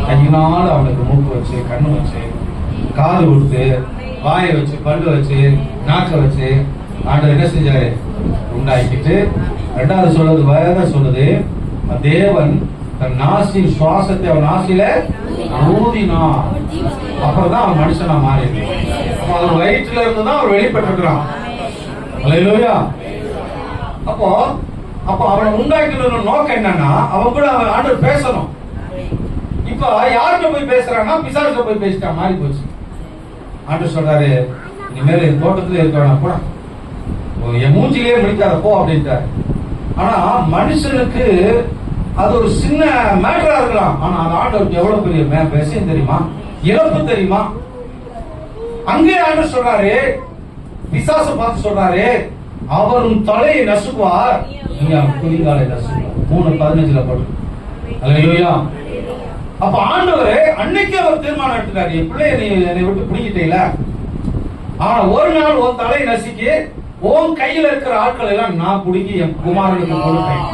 கையினால அவனுக்கு மூக்கு வச்சு, கண்ணு வச்சு, காது கொடுத்து, வாயை வச்சு, பல்லு வச்சு, நாக்க வச்சு ஆண்டவர் என்ன செஞ்சாரு? உண்டாக்கிட்டு. ரெண்டாவது சொல்றது வேதம் சொல்லுது, தேவன் தன் நாசின் சுவாசத்தை அவன் நாசில ஊதினார். அப்புறம்தான் அவன் மனுஷனா மாறி. அப்ப அவர் வயிற்றுல இருந்துதான் அவர் வெளிப்பட்டிருக்கிறான். அல்லேலூயா. அப்போ அவனை உண்டாக்கின நோக்கம் என்னன்னா அவன் கூட அவன் ஆண்டவர் பேசணும். இப்ப யார்கிட்ட போய் பேசுறான்னா பிசாசுல போய் பேசிட்டான், மாறி போச்சு. ஆண்டவர் சொல்றாரு, இனிமேல் இந்த தோட்டத்துல இருக்கவனா கூட என் மூஞ்சிலேயே முடிக்காத போ அப்படின்ட்டாரு. ஆனா மனுஷனுக்கு அது ஒரு சின்ன மேட்டரா இருக்கலாம். ஆனா அது ஆண்டவருக்கு எவ்வளவு பெரிய விஷயம் தெரியுமா, இழப்பு தெரியுமா? அங்கே ஆண்டவர் சொல்றாரு, பிசாச பார்த்து சொல்றாரு, அவரும் தலையை நசுக்குவார், நீங்க குதிகாலை நசுக்குவார். 3:15 போட்டு. அல்லேலூயா. அப்ப ஆண்டவர் அன்னைக்கே அவர் தீர்மானம் எடுத்துட்டாரு, என் பிள்ளைய நீ என்னை விட்டு பிடிக்கிட்டீல, ஆனா ஒரு நாள் உன் தலையை நசுக்கி உன் கையில இருக்கிற ஆட்கள் எல்லாம் நான் பிடிக்கி என் குமாரனுக்கு கொடுத்தேன்.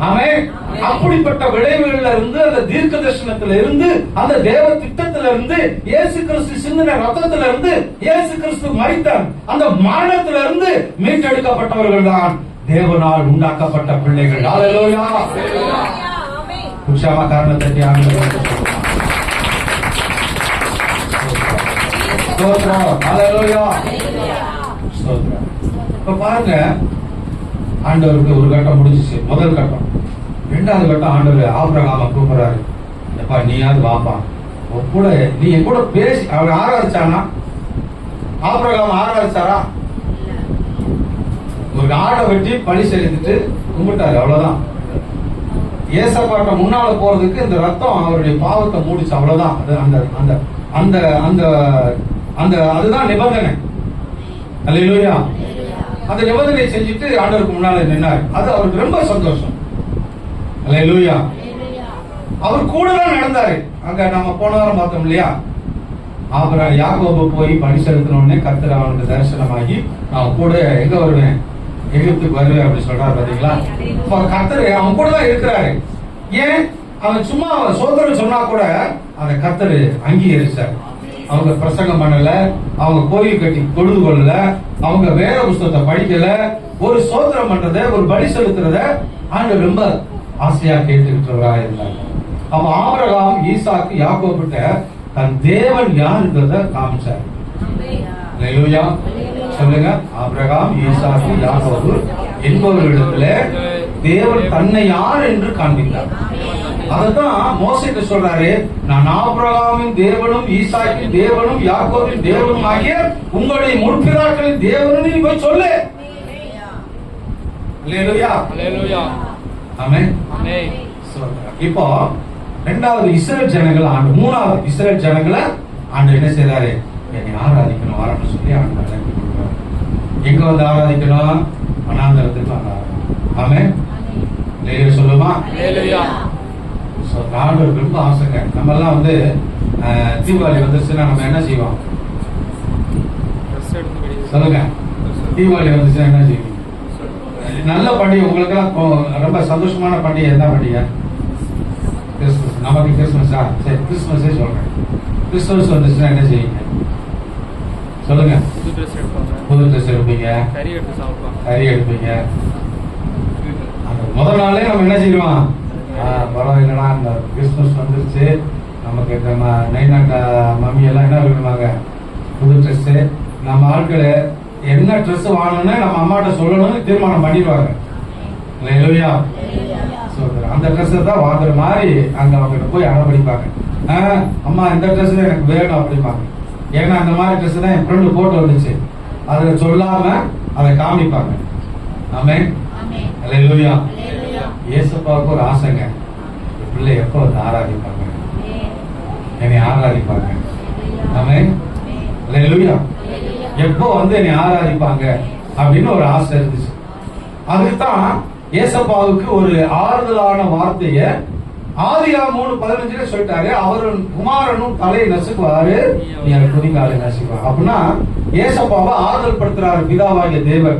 ஆமென். அப்படிப்பட்ட விளைவுகள்ல இருந்து, அந்த தீர்க்க தரிசனத்துல இருந்து, அந்த தேவ திட்டத்துல இருந்து, இயேசு கிறிஸ்து சிந்தின ரத்தத்துல இருந்து, இயேசு கிறிஸ்து மரித்த அந்த மரணத்துல இருந்து மீட்டெடுக்கப்பட்டவர்கள் தான் தேவனால் உண்டாக்கப்பட்ட பிள்ளைகள். அல்லேலூயா. உற்சாகமா காரணத்தை ஆண்டவருக்கு ஸ்தோத்திரம். அல்லேலூயா. ஸ்தோத்திரம். இப்ப பாருங்க, ஆண்டவருக்கு ஒரு கட்டம் முடிஞ்சிச்சு, முதல் கட்டம். ரெண்டாவது கட்டம் ஆண்டவர் ஆபிரகாம கூப்பிடுறாரு, எப்பா நீயாவது வாப்பா, கூட நீ என் கூட பேசி. அவன் ஆராதிச்சானா? ஆபிரகாம் ஆராதிச்சாரா? ஒரு ஆடை வெட்டி பழி செலுத்திட்டு கும்பிட்டாரு, அவ்வளவுதான். ஏசப்பாட்ட முன்னால போறதுக்கு இந்த ரத்தம் அவருடைய பாவத்தை மூடிச்சு, அவ்வளவுதான். அது அந்த அந்த அந்த அந்த அந்த அதுதான் நிபந்தனை. அல்லேலூயா. அந்த நிபந்தனை செஞ்சுட்டு ஆண்டவருக்கு முன்னால நின்னாரு. அது அவருக்கு ரொம்ப சந்தோஷம். அல்லேலூயா. அவர் கூட தான் நடந்தாரு. அங்க நம்ம போன வாரம் பார்த்தோம் இல்லையா, அப்புறம் யாக்கோபு போய் பணி செலுத்தினோடனே கர்த்தர் அவனுக்கு தரிசனமாகி, நான் கூட எங்க வருவேன், எகிப்துக்கு வருவேன் அப்படின்னு சொல்றாரு. பாத்தீங்களா? கர்த்தர் அவன் கூட தான் இருக்கிறாரு. ஏன்? அவன் சும்மா சோதரன் சொன்னா கூட அதை கர்த்தர் அங்கீகரிச்சார். அவங்க பிரசங்கம் பண்ணல, அவங்க கோயில் கட்டி தொழுது கொள்ளல, அவங்க வேத புஸ்தகத்தை படிக்கல, ஒரு சோதரம் பண்றத, ஒரு பலி செலுத்துறத ஆண்டவர் ரொம்ப ஆசையா கேட்டுக்கிட்டு இருந்தாங்க. அப்ப ஆபிரகாம், ஈசாக்கு, யாக்கோபிட்ட தன் தேவன் யாருன்றத காமிச்சார். அல்லேலூயா. சொல்லுங்க, ஆபிரகாம், ஈசாக்கு, யாக்கோபு என்பவர்களிடத்துல தேவன் தன்னை யார் என்று காண்பித்தார். அததான் மோசேக்கு சொல்றாரு, நான் ஆபிரகாமின் தேவனும், ஈசாக்கின் தேவனும், யாக்கோபின் தேவனும் ஆகிய உங்களுடைய முற்பிதாக்களின் தேவனும் நீ போய் சொல்லு. அல்லேலூயா. அல்லேலூயா. ஆமென். ஆமென். இப்போ இரண்டாவது இஸ்ரவேல் ஜனங்கள் ஆண்டு, மூணாவது இஸ்ரவேல் ஜனங்களை ஆண்டு என்ன செய்றாரு, என்னை ஆராதிக்கணும் வரணும் சொல்லி ஆண்டு அழைப்பு கொடுக்கிறார். எங்க வந்து ஆராதிக்கணும்? வனாந்தரத்துக்கு வந்தார். ஆமென். சொல்லுமா? ஆண்டவர் ரொம்ப ஆசைங்க. நம்ம எல்லாம் வந்து தீபாவளி வந்துருச்சுன்னா நம்ம என்ன செய்வோம் சொல்லுங்க? தீபாவளி வந்துச்சுன்னா என்ன செய்வீங்க? நல்ல பண்டிகை உங்களுக்கு எல்லாம் ரொம்ப சந்தோஷமான பண்டிகை என்ன பண்டிகை? கிறிஸ்துமஸ். நமக்கு கிறிஸ்துமஸா? சரி, கிறிஸ்துமஸே சொல்றேன். கிறிஸ்துமஸ் வந்துச்சுன்னா என்ன செய்வீங்க சொல்லுங்க? புது ட்ரெஸ் எடுப்பீங்க, கறி எடுப்பீங்க. அந்த முதல் நாளே நம்ம என்ன செய்வோம்? பரவாயில்லடா, அந்த கிறிஸ்துமஸ் வந்துருச்சு, நமக்கு நம்ம நைனாக்கா மம்மி எல்லாம் என்ன விரும்புவாங்க? புது ட்ரெஸ். நம்ம ஆட்கள் என்ன ட்ரெஸ் வாங்கணும்னு நம்ம அம்மாட்ட சொல்லணும்னு தீர்மானம் பண்ணிடுவாங்க. அந்த ட்ரெஸ் தான் வாங்குற மாதிரி அங்க அவங்க போய் அடம்பிடிப்பாங்க. அம்மா இந்த ட்ரெஸ் எனக்கு வேணும் அப்படிம்பாங்க. ஏன்னா அந்த மாதிரி ட்ரெஸ் தான் என் ஃப்ரெண்டு போட்டு வந்துச்சு, அதை சொல்லாம அதை காமிப்பாங்க. ஆமென். அல்லேலூயா. இயேசுவுக்கு ஒரு ஆசைங்க, பிள்ளை எப்போ வந்து ஆராதிப்பாங்க, என்னை ஆராதிப்பாங்க. ஆமென். அல்லேலூயா. எப்போ வந்து என்னை ஆராதிப்பாங்க அப்படின்னு ஒரு ஆசை இருந்துச்சு. அதுக்குத்தான் ஏசப்பாவுக்கு ஒரு ஆறுதலான வார்த்தைய ஆதியாகமம் 3:15 சொல்லிட்டாரு. அவரும் குமாரனும் தலையை நசுக்குவாரு, நீ குதிகாலை நசுக்குவார். அப்படின்னா ஏசப்பாவை ஆறுதல் படுத்துறாரு பிதாவாகிய தேவன்.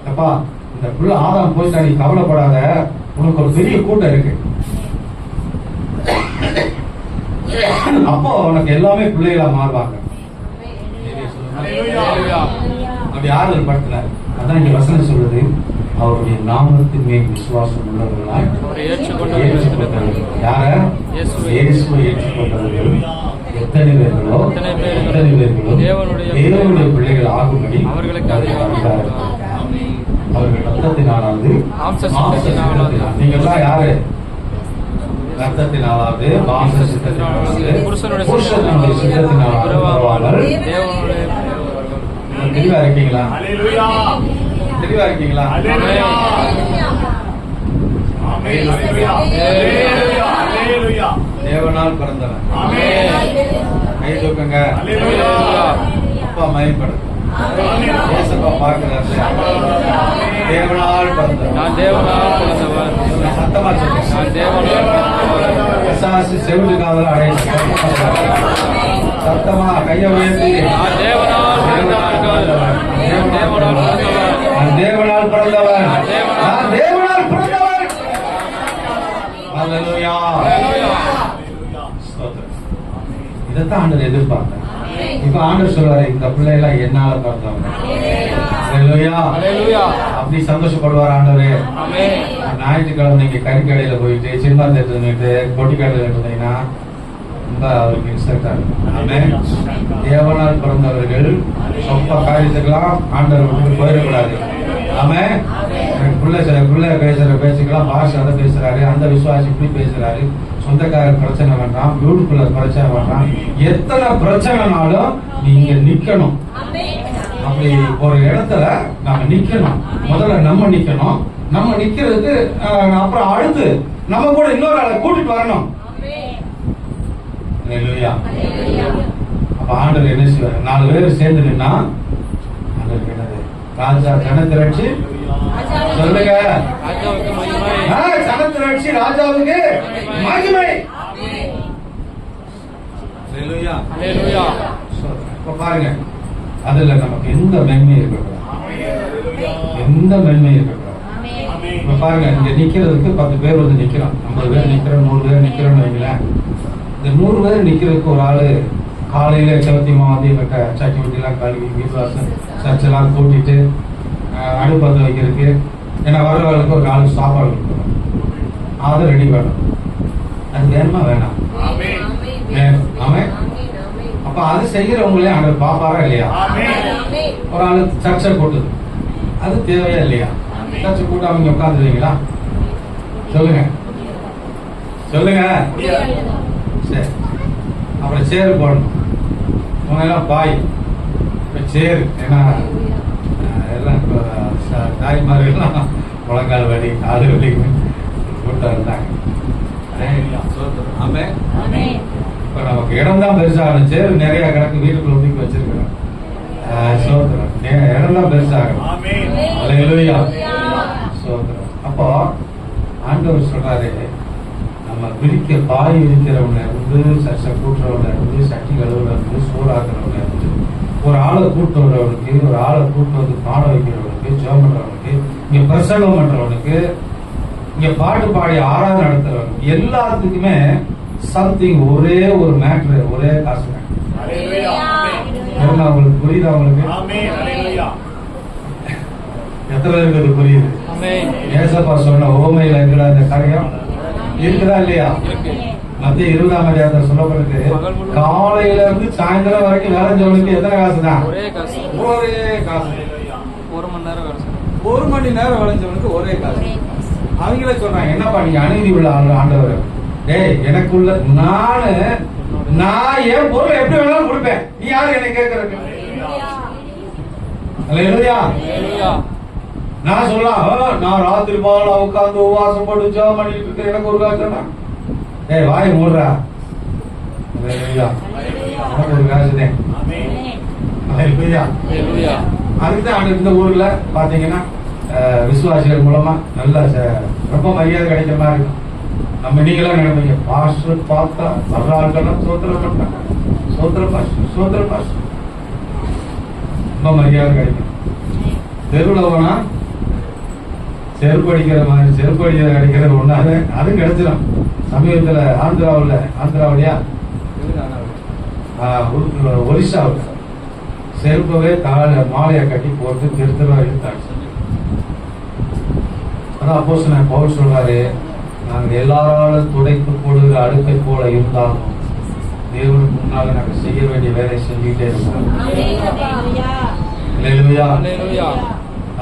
அப்பா, இந்த புள்ள ஆதாம் போயிட்டா, நீ கவலைப்படாத, உனக்கு ஒரு பெரிய கூட்டம் இருக்கு. அப்போ உனக்கு எல்லாமே பிள்ளைகளா மாறுவாங்க. அப்படி ஆறுதல் படுத்தினார். அதான் இங்க வசனம் சொல்லுது, அவருடைய நாமத்தின் மேல் விசுவாசம் உள்ளவர்களாய் ஏற்றுக்கொண்டவர்கள். யார? இயேசுவை ஏற்றுக்கொண்டவர்கள் எத்தனை பேர்களோ தேவனுடைய பிள்ளைகள் ஆகும்படி அவர்கள் ரத்தத்தினாலாவது நீங்க எல்லாம் யாரு? ரத்தத்தினாலாவது மாம்ச சித்தத்தினாலாவது புருஷனுடைய சித்தத்தினாலாவது. தெளிவா இருக்கீங்களா? தெளிவா இருக்கீங்களா? தேவனால் பிறந்தவன். கை தூக்குங்க. அப்பா மயப்படுத்த பார்க்கிறார். தேவனால் பிறந்தவன். சத்தமா செவிலுக்காக அடைய சத்தமா கைய உயர்த்தி தேவனால் பிறந்தவன், தேவனால் பிறந்தவன். அல்லேலூயா. இதைத்தான் ஆண்டவர் எதிர்பார்த்தார். இப்ப ஆண்டவர் சொல்றாரு, இந்த பிள்ளைலாம் என்னால பிறந்தவங்க. அப்படி சந்தோஷப்படுவார் ஆண்டவரே. ஞாயிற்றுக்கிழமை நீங்க கறிக்கடையில போயிட்டு சினிமா தேட்டர் பொட்டி கடையில் இருந்தீங்கன்னா ரொம்ப அவருக்கு இன்ஸ்ட்ரக்டா இருக்கும். தேவனால் பிறந்தவர்கள் சொப்ப காரியத்துக்கெல்லாம் ஆண்டவர் விட்டு போயிடக்கூடாது. ஆமே. பிள்ளை பேசுற பேச்சுக்கெல்லாம் பாஷை அதை பேசுறாரு, அந்த விசுவாசி இப்படி பேசுறாரு, சொந்தக்காரர் பிரச்சனை வேண்டாம், வீட்டுக்குள்ள பிரச்சனை வேண்டாம், எத்தனை பிரச்சனைனாலும் நீங்க நிக்கணும். அப்படி ஒரு இடத்துல நாம நிக்கணும். முதல்ல நம்ம நிக்கணும். நம்ம நிக்கிறதுக்கு அப்புறம் அடுத்து நம்ம கூட இன்னொரு ஆளை கூட்டிட்டு வரணும். அப்ப ஆண்டவர் என்ன செய்வார்? 4 பேர் சேர்ந்து நின்னா ஆண்டவர் என்னது? ராஜா ஜனத்திரட்சி சொல்லுங்க, ஜனத்திரட்சி ராஜாவுக்கு மகிமை. இப்ப பாருங்க, அதுல நமக்கு எந்த மேன்மையும் இருக்கக்கூடாது, எந்த மேன்மையும் இருக்கக்கூடாது. இப்ப பாருங்க, இங்க நிக்கிறதுக்கு 10 பேர் வந்து நிக்கிறோம், 50 பேர் நிக்கிறோம், 100 பேர் நிக்கிறோம்னு வைங்களேன். இந்த 100 பேர் நிக்கிறதுக்கு ஒரு ஆளு காலையில சவத்தி மாவதி சட்டி வட்டி எல்லாம் கழுவி வீட்டுவாசம் சர்ச்செல்லாம் கூட்டிட்டு அடுப்பத்து வைக்கிறதுக்கு, ஏன்னா வரவர்களுக்கு ஒரு நாலு சாப்பாடு கொடுக்கணும், அதை ரெடி பண்ணணும். அது வேணுமா வேணாம்? அப்ப அது செய்யறவங்களே அங்க பாப்பாரா இல்லையா? ஒரு ஆளு சர்ச்சை கூட்டுது, அது தேவையா இல்லையா? சர்ச்சை கூட்ட அவங்க உட்காந்துருவீங்களா? சொல்லுங்க சொல்லுங்க. சரி, அப்புறம் சேரு போடணும். உனெல்லாம் பாய் சேரு, ஏன்னா எல்லாம் தாய்மார்கள்லாம் முழங்கால் வலி காலு வலி கூட்டம் இருந்தாங்க. இப்ப நமக்கு இடம் தான் பெருசாகணும். சேரு நிறைய கிடக்கு, வீட்டுக்குள்ள ஒதுக்கி வச்சிருக்கிறோம். இடம் தான் பெருசாகணும். அப்போ ஆண்டவர் சொல்றாரு, நம்ம விரிக்க பாய் இருக்கிறவங்க இருந்து, சர்ச்சை கூட்டுறவங்க இருந்து, சட்டி கழுவுல இருந்து, சோறாக்குறவங்க இருந்து, ஒரு ஆளை கூட்டு வர்றவனுக்கு, ஒரு ஆளை கூட்டு வந்து பாட வைக்கிறவனுக்கு, ஜெபம் பண்றவனுக்கு, இங்க பிரசங்கம் பண்றவனுக்கு, இங்க பாட்டு பாடி ஆராதனை நடத்துறவனுக்கு, எல்லாத்துக்குமே சம்திங், ஒரே ஒரு மேட்ரு, ஒரே காசு. உங்களுக்கு புரியுதா? உங்களுக்கு எத்தனை பேருக்கு அது புரியுது? ஏசப்பா சொன்ன உவமையில இருக்கிற அந்த காரியம் இருக்குதா இல்லையா? மத்திய 20ஆம் அதிகாரத்துல சொல்லப்பட்டிருக்கு, காலையில இருந்து சாயந்தரம் வரைக்கும் வேலை செஞ்சவனுக்கு எத்தனை காசு தான்? ஒரே காசு. ஒரு மணி நேரம் விளைஞ்சவனுக்கு ஒரே காசு. அவங்களே சொல்றாங்க, என்னப்பா நீங்க அநீதி உள்ள ஆண்டவர், டேய் எனக்குள்ள நான் என் பொருளை எப்படி வேணாலும் கொடுப்பேன், நீ யாரு என்னை கேட்கறதுக்கு? நான் சொல்லலாம், நான் ராத்திரி பால உட்காந்து உபவாசம் போட்டு ஜெபம் பண்ணிட்டு இருக்கேன், எனக்கு ஒரு காசு. ஏய் வாய் மூடுறா, ஒரு காசுதேன். அதுக்குதான் இந்த ஊர்ல பாத்தீங்கன்னா விசுவாசிகள் மூலமா நல்ல ரொம்ப மரியாதை கிடைக்கிற மாதிரி இருக்கும். நம்ம நீங்களாம் நினைப்பீங்க, பாஸ்டர் பார்த்தா வர்றாங்கலாம் சோத்திரம் பண்ணாங்க, சோத்திர பாஸ்டர் ரொம்ப மரியாதை கிடைக்கும். தெருவில் போனா செருப்பு அடிக்கிற மாதிரி, செருப்பு அடிக்கிற கிடைக்கிறது ஒண்ணாது, அதுவும் கிடைச்சிடும். சமீபத்துல ஆந்திராவிலையா ஒரிசாவில் செருப்பவே மாலையை கட்டி போட்டு திருத்தவா இழுத்தாச்சு. அதான் அப்போஸ்தலன் பவுல் சொல்றாரு, நாங்கள் எல்லாராலும் துடைத்து போடுகிற அடுக்கை போல இருந்தாலும் தேவனுக்கு முன்னால நாங்கள் செய்ய வேண்டிய வேலை செஞ்சுட்டே இருக்கோம்.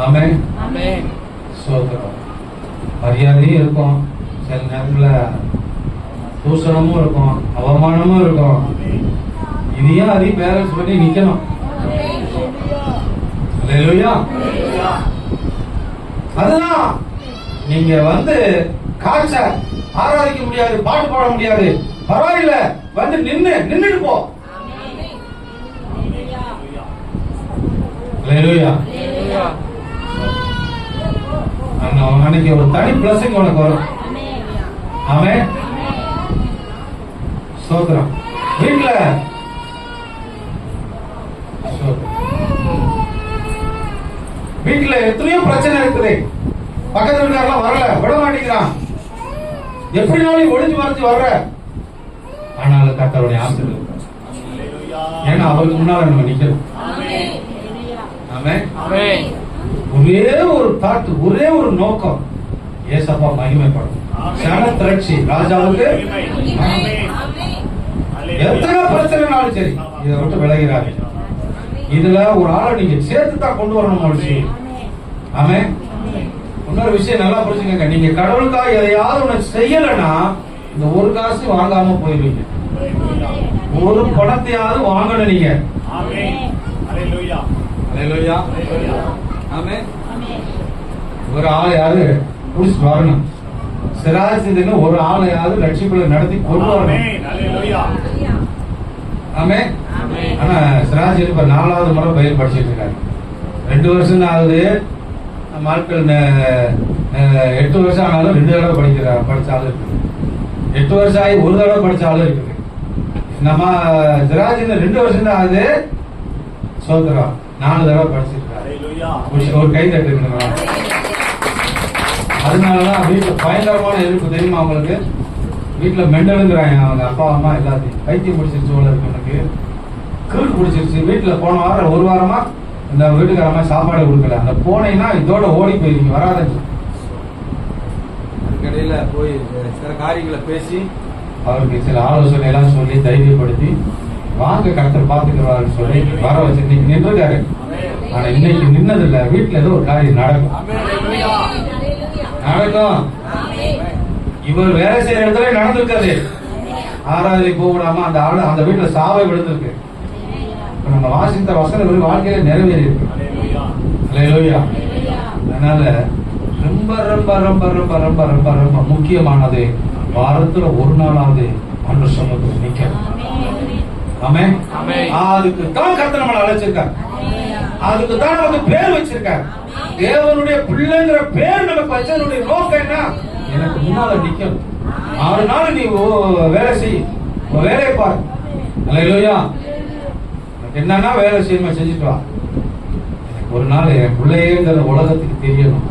ஆமென். மரியாதையும் இருக்கும், சில நேரத்துல தூஷணமும் இருக்கும், அவமானமும் இருக்கும். இதையும் அதையும் பேலன்ஸ் பண்ணி நிக்கணும். அதுதான் நீங்க காய்ச்ச ஆராதிக்க முடியாது, பாட்டு பாட முடியாது, பரவாயில்ல, நின்னுட்டு போ. அன்னைக்கு ஒரு தனி பிளஸிங் உனக்கு வரும். ஆமென். ஸ்தோத்திரம். வீட்டுல எத்தனையோ பிரச்சனை இருக்குது, பக்கத்துல இருக்காரெல்லாம் வரல, விட மாட்டேங்கிறான், எப்படினாலும் ஒளிஞ்சு மறைச்சு வர்ற, ஆனாலும் கர்த்தருடைய ஆசீர்வாதம். ஏன்னா அவருக்கு முன்னால நம்ம நிக்கணும். ஒரே ஒரு தாட், ஒரே ஒரு நோக்கம், ஏசப்பா மகிமைப்படும். திரட்சி ராஜாவுக்கு எத்தனை பிரச்சனைனாலும் சரி இதை விட்டு விலகிறாரு. இதுல ஒரு ஆளை நீங்க சேர்த்து தான் கொண்டு வரணும் மனுஷி. ஆமென். இன்னொரு விஷயம் நல்லா புரிஞ்சுக்கங்க, நீங்க கடவுளுக்காக எதையாவது ஒண்ணு செய்யலன்னா இந்த ஒரு காசு வாங்காம போயிருவீங்க. ஒரு பணத்தையாவது வாங்கணும் நீங்க. ஒரு ஆளையாவது புடிச்சு வரணும். சிராஜின்னு ஒரு ஆளையாவது லட்சியங்களை நடத்தி கொண்டு வரணும். ஆமென். ஆனா சிராஜ் இப்ப 4வது முறை பயில் படிச்சுட்டு இருக்காரு. 2 வருஷம் தான் ஆகுது. நம்ம ஆட்கள் 8 வருஷம் ஆனாலும் 2 தடவை படிச்சாலும் இருக்குது. 8 வருஷம் ஆகி 1 தடவை படிச்சாலும் இருக்குது. நம்ம சிராஜ் 2 வருஷம் தான் ஆகுது. சோதரா 4 தடவை படிச்சிருக்காரு. ஒரு கை தட்டு இருக்கணும். அதனாலதான் வீட்டுல பயங்கரமான எதிர்ப்பு தெரியுமா அவங்களுக்கு? வீட்டுல மெண்டலுங்கிறாங்க அவங்க அப்பா அம்மா எல்லாத்தையும். பைத்தியம் பிடிச்சிருச்சு போல இருக்கு, எனக்கு கிறுக்கு பிடிச்சிருச்சு. வீட்டுல போன வாரம் 1 வாரமா இந்த வீட்டுக்காரமா சாப்பாடு கொடுக்கல. அந்த போனீங்கன்னா இதோட ஓடி போயிருக்கீங்க, வராதுன்னு. அதுக்கடையில போய் சில காரியங்களை பேசி அவருக்கு சில ஆலோசனை எல்லாம் சொல்லி தைரியப்படுத்தி வாங்க கர்த்தர் பாத்துக்கிறாருன்னு சொல்லி வர வச்சு இன்னைக்கு நின்றுருக்காரு. ஆனா இன்னைக்கு நின்னது இல்ல, வீட்டுல ஏதோ ஒரு காரியம் நடக்கும். இவர் வேலை செய்யற இடத்துல நடந்திருக்காது. ஆராதனை போடாம அந்த ஆளு அந்த வீட்டுல சாவை விழுந்திருக்கு. நம்ம வாசித்த வசனம் வாழ்க்கையில நிறைவேறி இருக்கு. அதனால ரொம்ப ரொம்ப ரொம்ப ரொம்ப ரொம்ப ரொம்ப ரொம்ப முக்கியமானது, வாரத்துல ஒரு நாளாவது அன்று சமூகத்தில் நிக்கணும். ஆமென். அதுக்கு தான் கர்த்தர் நம்மளை அழைச்சிருக்கார். அதுக்கு தான் நமக்கு பேர் வச்சிருக்கார். தேவனுடைய பிள்ளைங்கிற பேர் நமக்கு வச்சதனுடைய நோக்கம் என்ன? எனக்கு முன்னால நிக்கணும். 6 நாள் நீ வேலை செய், வேலையை பாரு. அல்லேலூயா. என்னன்னா வேலை செய்யணுமா செஞ்சுட்டு வா. எனக்கு ஒரு நாள் என் பிள்ளைங்கிற உலகத்துக்கு தெரியணும்,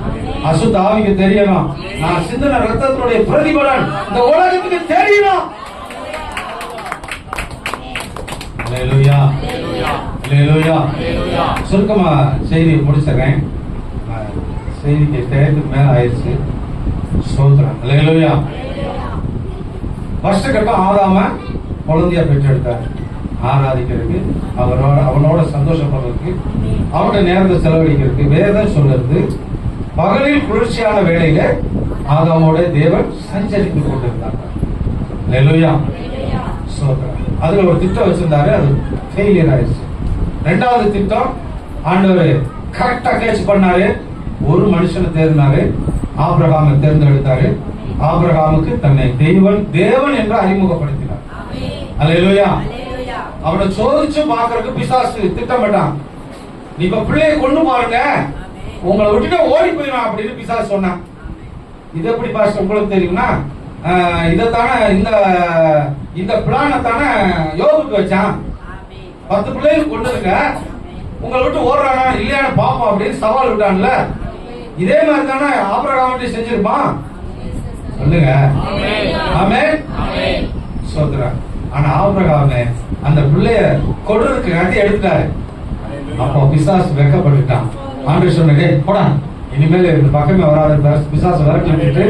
அசுத்த ஆவிக்கு தெரியணும், நான் சிந்தின ரத்தத்தினுடைய பிரதிபலன் இந்த உலகத்துக்கு தெரியணும். அல்லேலூயா, அல்லேலூயா. சுருக்கமா செய்தி முடிச்சிடுறேன். செய்திக்கு டயத்துக்கு மேல ஆயிடுச்சு. ஸ்தோத்திரம். அல்லேலூயா. வருஷ கட்டம் ஆதாம குழந்தையா பெற்றெடுத்தார். ஆராதிக்கிறதுக்கு, அவனோட சந்தோஷப்படுறதுக்கு, அவனோட நேரத்தை செலவழிக்கிறதுக்கு. வேதம் சொல்றது பகலில் குளிர்ச்சியான வேளையில ஆதாமோட தேவன் சஞ்சரித்து கொண்டிருந்தாங்க. அல்லேலூயா. ஸ்தோத்திரம். அதுல ஒரு திட்டம் வச்சிருந்தாரு, அது ஃபெயிலியர் ஆயிடுச்சு. 2வது திட்டம் ஆண்டவர் கரெக்டா கேட்ச் பண்ணாரு. ஒரு மனுஷனை தேர்ந்தாரு, ஆபிரகாமை தேர்ந்தெடுத்தாரு. ஆபிரகாமுக்கு தன்னை தேவன் என்று அறிமுகப்படுத்தினார். அல்லேலூயா. அவனை சோதிச்சு பாக்குறதுக்கு பிசாசு திட்டமிட்டான். நீ இப்ப பிள்ளைய கொண்டு பாருங்க, உங்களை விட்டுட்டு ஓடி போயிடும் அப்படின்னு பிசாசு சொன்னான். இது எப்படி பாஸ்டர் உங்களுக்கு தெரியும்னா, இதத்தானே இந்த பிளான தானே யோபுக்கு வச்சான். 10 பிள்ளைகள் கொண்டுருங்க, உங்களை விட்டு ஓடுறானா இல்லையான பாப்போம் அப்படின்னு சவால் விட்டான்ல. இதே மாதிரி தானே ஆபிரகாம் செஞ்சிருப்பான். சொல்லுங்க ஆமென். சோதரன். ஆனா ஆபிரகாம் அந்த பிள்ளைய கொடுறதுக்கு காட்டி எடுத்துட்டாரு. அப்போ பிசாசு வெக்கப்பட்டுட்டான். ஆண்டவர் சொன்னே, போடா இனிமேல் இந்த பக்கமே வராத பிசாசு விரட்டி விட்டுட்டு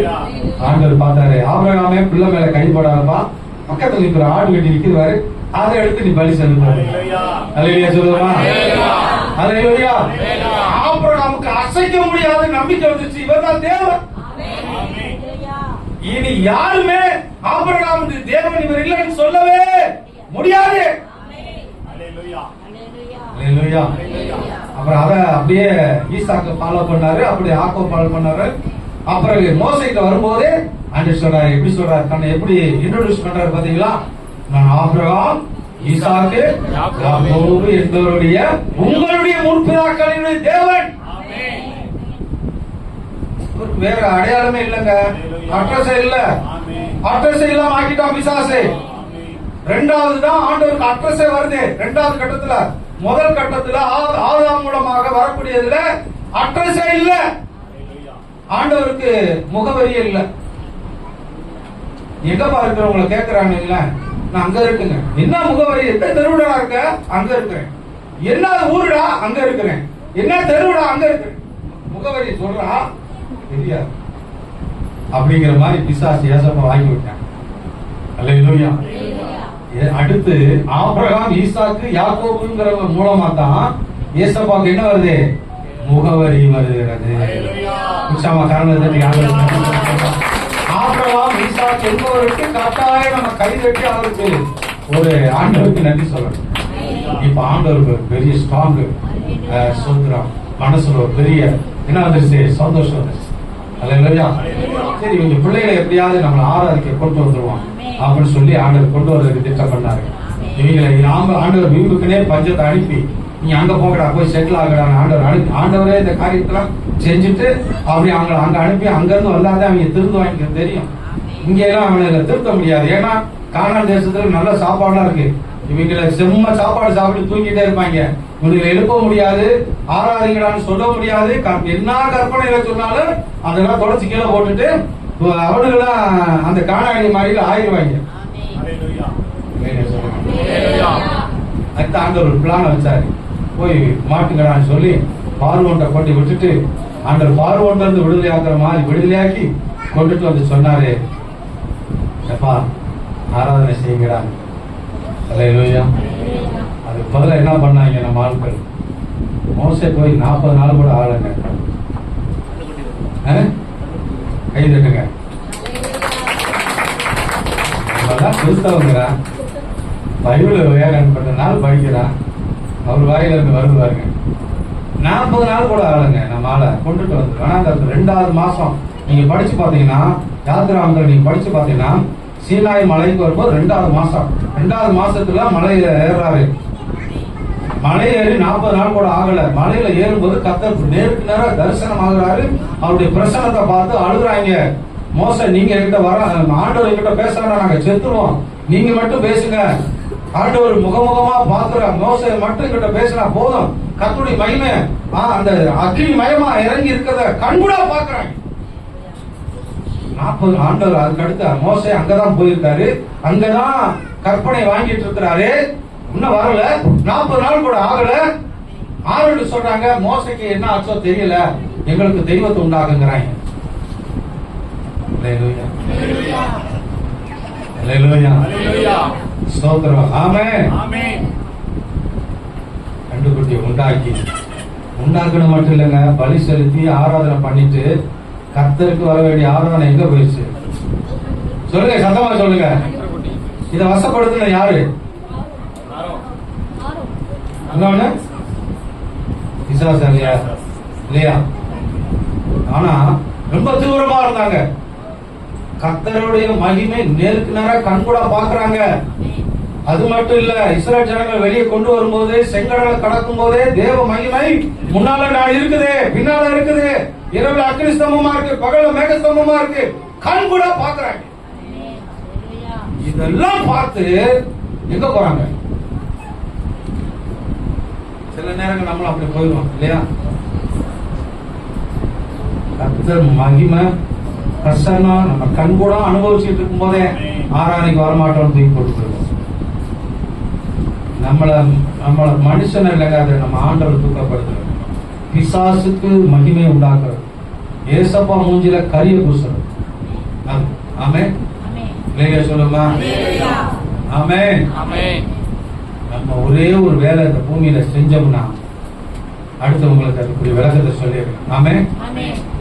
ஆண்டவர் பார்த்தாரு, ஆபிரகாமே பிள்ளை மேல கை போடாதப்பா, பக்கத்துல இருக்கிற ஆடு கட்டி நிற்கிறாரு, அதை எடுத்து நீ பலி செலுத்தாரு. அல்லேலூயா சொல்லுமா. அல்லேலூயா. ஆபிரகாமுக்கு அசைக்க முடியாத நம்பிக்கை வந்துச்சு, இவர் தான் தேவன். இனி யாருமே ஆபிரகாமுக்கு தேவன் இவர் இல்லைன்னு சொல்லவே முடியாது. அல்லேலூயா. அப்புறம் அத அப்படியே ஈசாக்கு ஃபாலோ பண்ணாரு, அப்படியே யாக்கோபு ஃபாலோ பண்ணாரு. அப்புறம் மோசேக்கு வரும்போது ஆண்டவர் சொல்றாரு, எப்படி சொல்றாரு, தன்னை எப்படி இன்ட்ரோடியூஸ் பண்றாரு பாத்தீங்களா? நான் ஆபிரகாம், ஈசாக்கு, யாக்கோபு என்பவருடைய உங்களுடைய முற்பிதாக்களினுடைய தேவன். வேற அடையாளமே இல்லங்க, அட்ரஸே இல்ல. அட்ரஸே இல்லாம ஆக்கிட்டான் பிசாசு. 2வது தான் ஆண்டவருக்கு அட்ரஸே வருது. 2வது கட்டத்துல, முதல் கட்டத்துல ஆதாம் மூலமாக வரக்கூடியதுல அட்ரஸே இல்ல. ஆண்டவருக்கு முகவரியே இல்ல. எங்கப்பா இருக்கிறவங்களை கேட்கிறாங்க இல்ல, நான் அங்க இருக்குங்க. என்ன முகவரி? எந்த தெருவுடா இருக்க? அங்க இருக்கிறேன். என்ன ஊருடா? அங்க இருக்கிறேன். என்ன தெருவுடா? அங்க இருக்கிறேன். முகவரி சொல்றா தெரியாது. அப்படிங்கிற மாதிரி பிசாசு ஏசப்பா வாங்கி விட்டான். அல்லேலூயா. அடுத்து ஆபிரகாம், ஈசாக்கு, யாக்கோபுங்கிற மூலமா தான் ஏசப்பாக்கு என்ன வருது? முகவரி வருகிறது. ஆபிரகாம், ஈசாக்கு என்பவருக்கு கட்டாயம் நம்ம கை தட்டி அவருக்கு ஒரு ஆண்டவருக்கு நன்றி சொல்லணும். இப்ப ஆண்டவருக்கு ஒரு பெரிய ஸ்ட்ராங் சொல்றான், மனசுல ஒரு பெரிய என்ன வந்துருச்சு? சந்தோஷம் வந்துருச்சு. அல்லேலூயா. சரி, இவங்க பிள்ளைகளை எப்படியாவது நம்மளை ஆராதிக்க கொண்டு வந்துருவான் அப்படின்னு சொல்லி ஆண்டவர் கொண்டு வரதுக்கு திட்டம் பண்ணாரு. இவங்களை ஆண்டவர் வீட்டுக்குனே பஞ்சத்தை அனுப்பி, நீங்க அங்க போகடா, போய் செட்டில் ஆகடா ஆண்டவரே இந்த காரியத்தெல்லாம் செஞ்சுட்டு அப்படி அவங்களை அங்க அனுப்பி, அங்க இருந்து வந்தாதான் அவங்க திருந்துவாங்க. தெரியும், இங்க எல்லாம் அவங்களை திருத்த முடியாது. ஏன்னா கானான் தேசத்துல நல்ல சாப்பாடுலாம் இருக்கு. இவங்களை செம்ம சாப்பாடு சாப்பிட்டு தூங்கிட்டே இருப்பாங்க. இவங்களை எழுப்ப முடியாது, ஆராதிங்கடான்னு சொல்ல முடியாது. என்ன கற்பனையில சொன்னாலும் அதெல்லாம் தொடச்சு கீழே போட்டுட்டு அவனுங்கெல்லாம் அந்த காணாடி மாதிரில ஆயிடுவாங்க. அடுத்த ஆண்டவர் ஒரு பிளான் வச்சாரு, போய் மாட்டுங்கடான்னு சொல்லி பார்வோன்ட்ட கொண்டு விட்டுட்டு, ஆண்டவர் பார்வோன்ல இருந்து விடுதலையாக்குற மாதிரி விடுதலையாக்கி கொண்டுட்டு வந்து சொன்னாரு, எப்பா ஆராதனை செய்கிறாங்க. அல்லேலூயா. அதுக்கு பதிலா என்ன பண்ணாங்க நம்ம ஆட்கள்? மோசே போய் 40 நாள் கூட ஆளுங்க. கை தட்டுங்க. கிறிஸ்தவங்கிறான், பைபிள் வேகன் பண்ண நாள் படிக்கிறான், அவர் வாயில இருந்து வருது பாருங்க. 40 நாள் கூட ஆளுங்க நம்ம ஆளை கொண்டுட்டு வந்து. ஆனா அந்த 2வது மாசம் நீங்க படிச்சு பாத்தீங்கன்னா, யாத்திராமங்களை நீங்க படிச்சு பாத்தீங்கன்னா, சீனாய் மலைக்கு வரும்போது 2வது மாசம், 2வது மாசத்துல மலையில ஏறாரு. மலை ஏறி 40 நாள் கூட ஆகல. மலையில ஏறும்போது கர்த்தர் நேருக்கு நேரம் தரிசனம் ஆகுறாரு. அவருடைய பிரசன்னத்தை பார்த்து அழுகுறாங்க. மோசே நீங்க என்கிட்ட வர, ஆண்டவர் என்கிட்ட பேசுறா நாங்க செத்துருவோம், நீங்க மட்டும் பேசுங்க. ஆண்டவர் முகமுகமா பாக்குற மோசே மட்டும் என்கிட்ட பேசினா போதும், கர்த்தருடைய மகிமை அந்த அக்கினி மயமா இறங்கி இருக்கிறத கண்கூடா பாக்குறாங்க. 40 ஆண்டவர் அதுக்கு அடுத்து மோசே அங்கதான் போயிருக்காரு, அங்கதான் கற்பனை வாங்கிட்டு இருக்கிறாரு, இன்னும் வரல. 40 நாள் கூட ஆகல. ஆறு சொல்றாங்க, மோசைக்கு என்ன ஆச்சோ தெரியல, எங்களுக்கு தெய்வத்தை உண்டாக்குங்கிறாங்க. கண்டுபிடி உண்டாக்கணும் மட்டும் இல்லைங்க, பலி செலுத்தி ஆராதனை பண்ணிட்டு கர்த்தருக்கு வர வேண்டிய ஆராதனை எங்க போயிடுச்சு சொல்லுங்க, சத்தமா சொல்லுங்க. இத வசப்படுத்தின யாரு? இல்லையா? ஆனா ரொம்ப தீவிரமா இருந்தாங்க. கர்த்தருடைய மகிமை நேருக்கு நேரா கண்கூடா பாக்குறாங்க. அது மட்டும் இல்ல, இஸ்ரவேல் ஜனங்கள் வெளியே கொண்டு வரும்போது, செங்கடலை கடக்கும் போதே தேவ மகிமை முன்னால நான் இருக்குது, பின்னால இருக்குது, இரவுல அக்னி ஸ்தம்பமா இருக்கு, பகல மேக ஸ்தம்பமா இருக்கு, கண்கூடா பாக்குறாங்க. இதெல்லாம் பார்த்து எங்க போறாங்க? சில நேரங்கள் நம்மளும் அப்படி போயிடுவோம் இல்லையா? கர்த்தர் மகிமை பிரசன்னம் நம்ம கண்கூட அனுபவிச்சுட்டு இருக்கும் போதே ஆராதனைக்கு வரமாட்டோம்னு தூக்கி போட்டு போயிடுவோம். நம்மள மனுஷன் இல்லைங்க, அதை நம்ம ஆண்டவர் தூக்கப்படுத்துறது, பிசாசுக்கு மகிமை உண்டாக்குறது, ஏசப்பா மூஞ்சில கரிய பூசுறது. ஆமென். இல்லையா? சொல்லுமா? ஆமென். நம்ம ஒரே ஒரு வேலை இந்த பூமியில செஞ்சோம்னா அடுத்து உங்களுக்கு அதுக்குரிய விளக்கத்தை சொல்லிடுறேன். ஆமென்.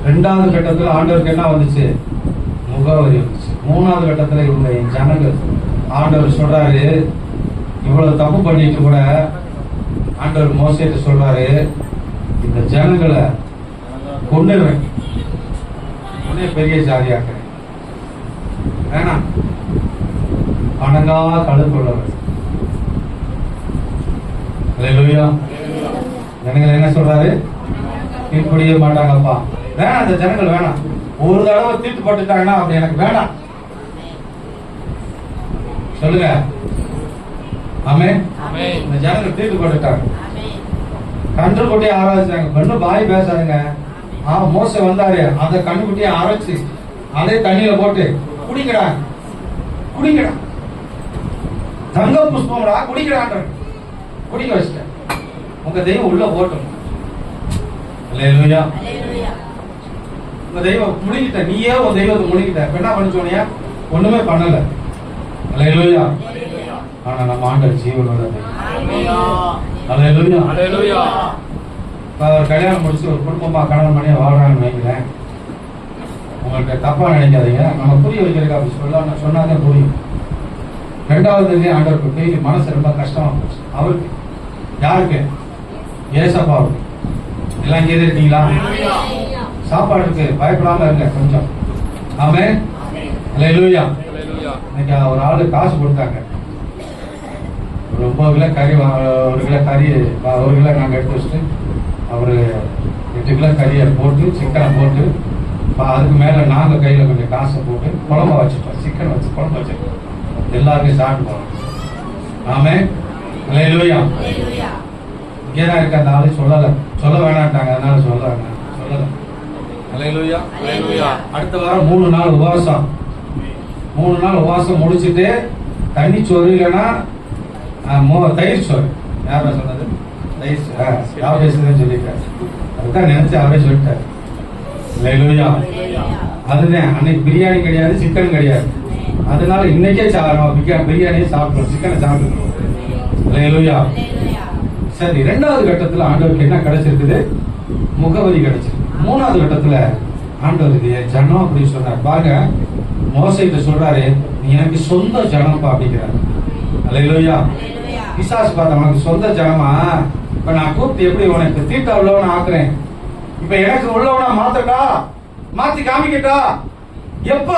2வது கட்டத்துல ஆண்டவருக்கு என்ன வந்துச்சு? முகவரி வந்துச்சு. 3வது கட்டத்துல இவங்க என் ஜனங்கள், ஆண்டவர் சொல்றாரு, இவ்வளவு தப்பு பண்ணிட்டு கூட ஆண்டவர் மோசேட்ட சொல்றாரு, இந்த ஜனங்களை கொண்டுருவேன், பெரிய ஜாதியாக்குறேன், வேணாம், அணங்கா கழுத்துள்ளவர். ஜனங்கள் என்ன சொல்றாரு? இப்படியே மாட்டாங்கப்பா, வேணாம், அந்த ஜனங்கள் வேணாம், ஒரு தடவை தீட்டு போட்டுட்டாங்கன்னா அப்படி எனக்கு வேணாம். சொல்லுங்க. ஆமென். இந்த ஜனங்கள் தீட்டு போட்டுட்டாங்க, கன்று குட்டியை ஆராய்ச்சாங்க. இன்னும் பாய் பேசாதுங்க. மோசே வந்தாரு, அந்த கன்று குட்டியை ஆராய்ச்சி அதே தண்ணியில போட்டு குடிக்கடா குடிக்கடா, தங்க புஷ்பம்டா குடிக்கடான்ற, குடிக்க வச்சுட்டேன். உங்க தெய்வம் உள்ள போட்டும். அல்லேலூயா. உங்க தெய்வம் முடிக்கிட்ட, நீயே உன் தெய்வத்தை முடிக்கிட்ட. என்ன பண்ண சொன்னியா? ஒண்ணுமே பண்ணல. அல்லேலூயா. ஆனா நம்ம ஆண்டவர் ஜீவனோட கல்யாணம் முடிச்சு ஒரு குடும்பமா கணவன் மணியா வாழ்றாங்கன்னு வைக்கிறேன். உங்களுக்கு தப்பா நினைக்காதீங்க, நம்ம புரிய வைக்கிறதுக்கு அப்படி சொன்னாதான் புரியும். 2வது ஆண்டவருக்கு டெய்லி மனசு ரொம்ப கஷ்டமா போச்சு. அவருக்கு யாருக்கு? ஏசப்பாவுக்கு. எல்லாம் இங்கே இருக்கீங்களா? சாப்பாடுக்கு பயப்படாம இருங்க கொஞ்சம். ஆமென். அல்லேலூயா. இன்னைக்கு ஒரு ஆளு காசு கொடுத்தாங்க, ஒரு 9 கிலோ கறி, 1 கிலோ கறி, 1 கிலோ நாங்கள் எடுத்து வச்சுட்டு அவரு 8 கிலோ கறியை போட்டு சிக்கனை போட்டு அதுக்கு மேல நாங்க கையில கொஞ்சம் காசை போட்டு குழம்பு வச்சுட்டோம், சிக்கன் வச்சு குழம்பு வச்சுட்டோம், எல்லாருமே சாப்பிட்டு போனோம். ஆமென். அல்லேலூயா. இங்கேதான் இருக்க அந்த ஆளு சொல்ல வேணாட்டாங்க, அதனால சொல்லல. அல்லேலூயா. அடுத்த வாரம் 3 நாள் உபவாசம். 3 நாள் உபவாசம் முடிச்சுட்டு தண்ணி சோறு இல்லைன்னா தயிர் சோறு. யாரா சொன்னது? தயிர் சோறு சொல்லிட்டாரு. அதுதான் நினைச்சு அவரே சொல்லிட்டாரு. அல்லேலூயா. அதுதான் அன்னைக்கு பிரியாணி கிடையாது, சிக்கன் கிடையாது. அதனால இன்னைக்கே பிரியாணியை சாப்பிடுறோம், சிக்கனை சாப்பிடுறோம். அல்லேலூயா. சரி, 2வது கட்டத்துல ஆண்டவருக்கு என்ன கிடைச்சிருக்குது? முகவரி கிடைச்சிருக்கு. 3வது கட்டத்துல ஆண்டவருக்கு ஜனம் அப்படின்னு சொன்னார். பாருங்க, மோசேட்ட சொல்றாரு, நீ எனக்கு சொந்த ஜனம்ப்பா அப்படிங்கிறாரு. அல்லேலூயா. பிசாசு பார்த்தா உனக்கு சொந்த ஜனமா? இப்ப நான் கூப்பிட்டு எப்படி உனக்கு தீட்டா உள்ளவன ஆக்குறேன், இப்ப எனக்கு உள்ளவனா மாத்தட்டா, மாத்தி காமிக்கட்டா? எப்ப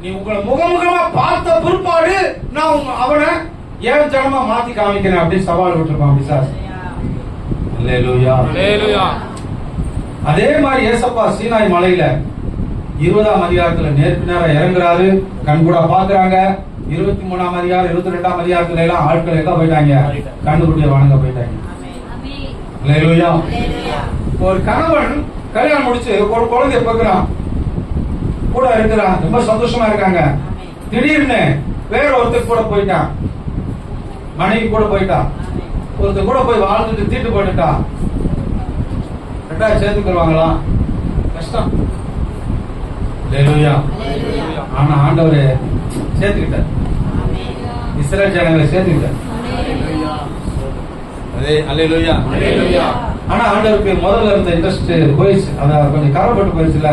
நீ உங்களை முகமுகமா பார்த்த பிற்பாடு நான் அவனை ஏன் ஜனமா மாத்தி காமிக்கிறேன் அப்படின்னு சவால் விட்டுருப்பான் பிசாசு. அல்லேலூயா. அதே மாதிரி ஏசப்பா சீனாய் மலையில 20ஆம் அதிகாரத்துல நேருக்கு நேரம் இறங்குறாரு, கண் கூட பாக்குறாங்க. 23ஆம் அதிகாரம் 22ஆம் அதிகாரத்துல எல்லாம் ஆட்கள் எங்க போயிட்டாங்க? கண்ணுக்குட்டிய வணங்க போயிட்டாங்க. அல்லேலூயா. ஒரு கணவன் கல்யாணம் முடிச்சு ஒரு குழந்தைய பார்க்கிறான், கூட இருக்கிறான், ரொம்ப சந்தோஷமா இருக்காங்க. திடீர்னு வேற ஒருத்தர் கூட போயிட்டான், மனைவி கூட போயிட்டான், ஒருத்தர் கூட போய் வாழ்ந்துட்டு தீட்டு போட்டுட்டான். ரெண்டாவது சேர்த்துக்குவாங்களா? கஷ்டம். அல்லேலூயா. ஆனா ஆண்டவரு சேர்த்துக்கிட்டார், இஸ்ரவேல் ஜனங்களை சேர்த்துக்கிட்டார். அல்லேலூயா. ஆனா ஆண்டவருக்கு முதல்ல இருந்த இன்ட்ரெஸ்ட் போயிடுச்சு, அத கொஞ்சம் கரப்பட்டு போயிடுச்சுல,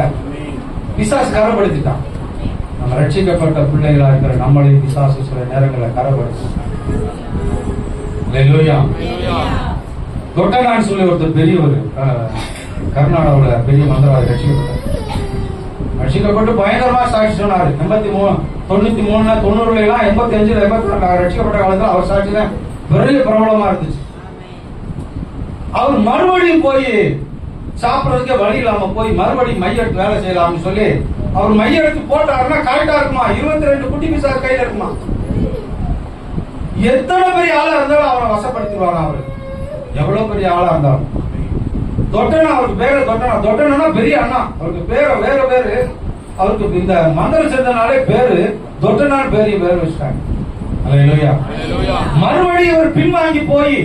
பிசாசு கரப்படுத்திட்டான். நம்ம ரட்சிக்கப்பட்ட பிள்ளைகளா இருக்கிற நம்மளையும் பிசாசு சில நேரங்களை கரப்படுத்து. அல்லேலூயா. தொட்டனான்னு சொல்லி ஒருத்தர் பெரிய ஒரு கர்நாடகாவுல பெரிய மந்திரவாதி ரட்சிக்கப்பட்டு பயங்கரமா சாட்சி சொன்னாரு. 83, 93, 90 எல்லாம் 85, 82 ரட்சிக்கப்பட்ட காலத்துல அவர் சாட்சி தான் பெரிய பிரபலமா இருந்துச்சு. அவர் மறுபடியும் போய் சாப்பிடறதுக்கே வழி இல்லாம போய் மறுபடியும் மையெடுத்து வேலை செய்யலாம்னு சொல்லி அவர் மையெடுத்து போட்டாருன்னா கரெக்டா இருக்குமா? 22 குட்டி பிசாசு கையில இருக்குமா? எத்தனை பெரிய ஆளா இருந்தாலும் அவரை வசப்படுத்திடுவாங்க. அவரு எவ்வளவு பெரிய ஆளா இருந்தாலும். தொட்டனா, அவருக்கு பேரு தொட்டனா. தொட்டனா பெரிய அண்ணா, அவருக்கு பேரு வேற பேரு. அவருக்கு இந்த மந்திரம் செஞ்சனாலே பேரு தொட்டனான்னு பெரிய பேரு வச்சுட்டாங்க. அல்லேலூயா. மறுபடியும் அவர் பின்வாங்கி போய்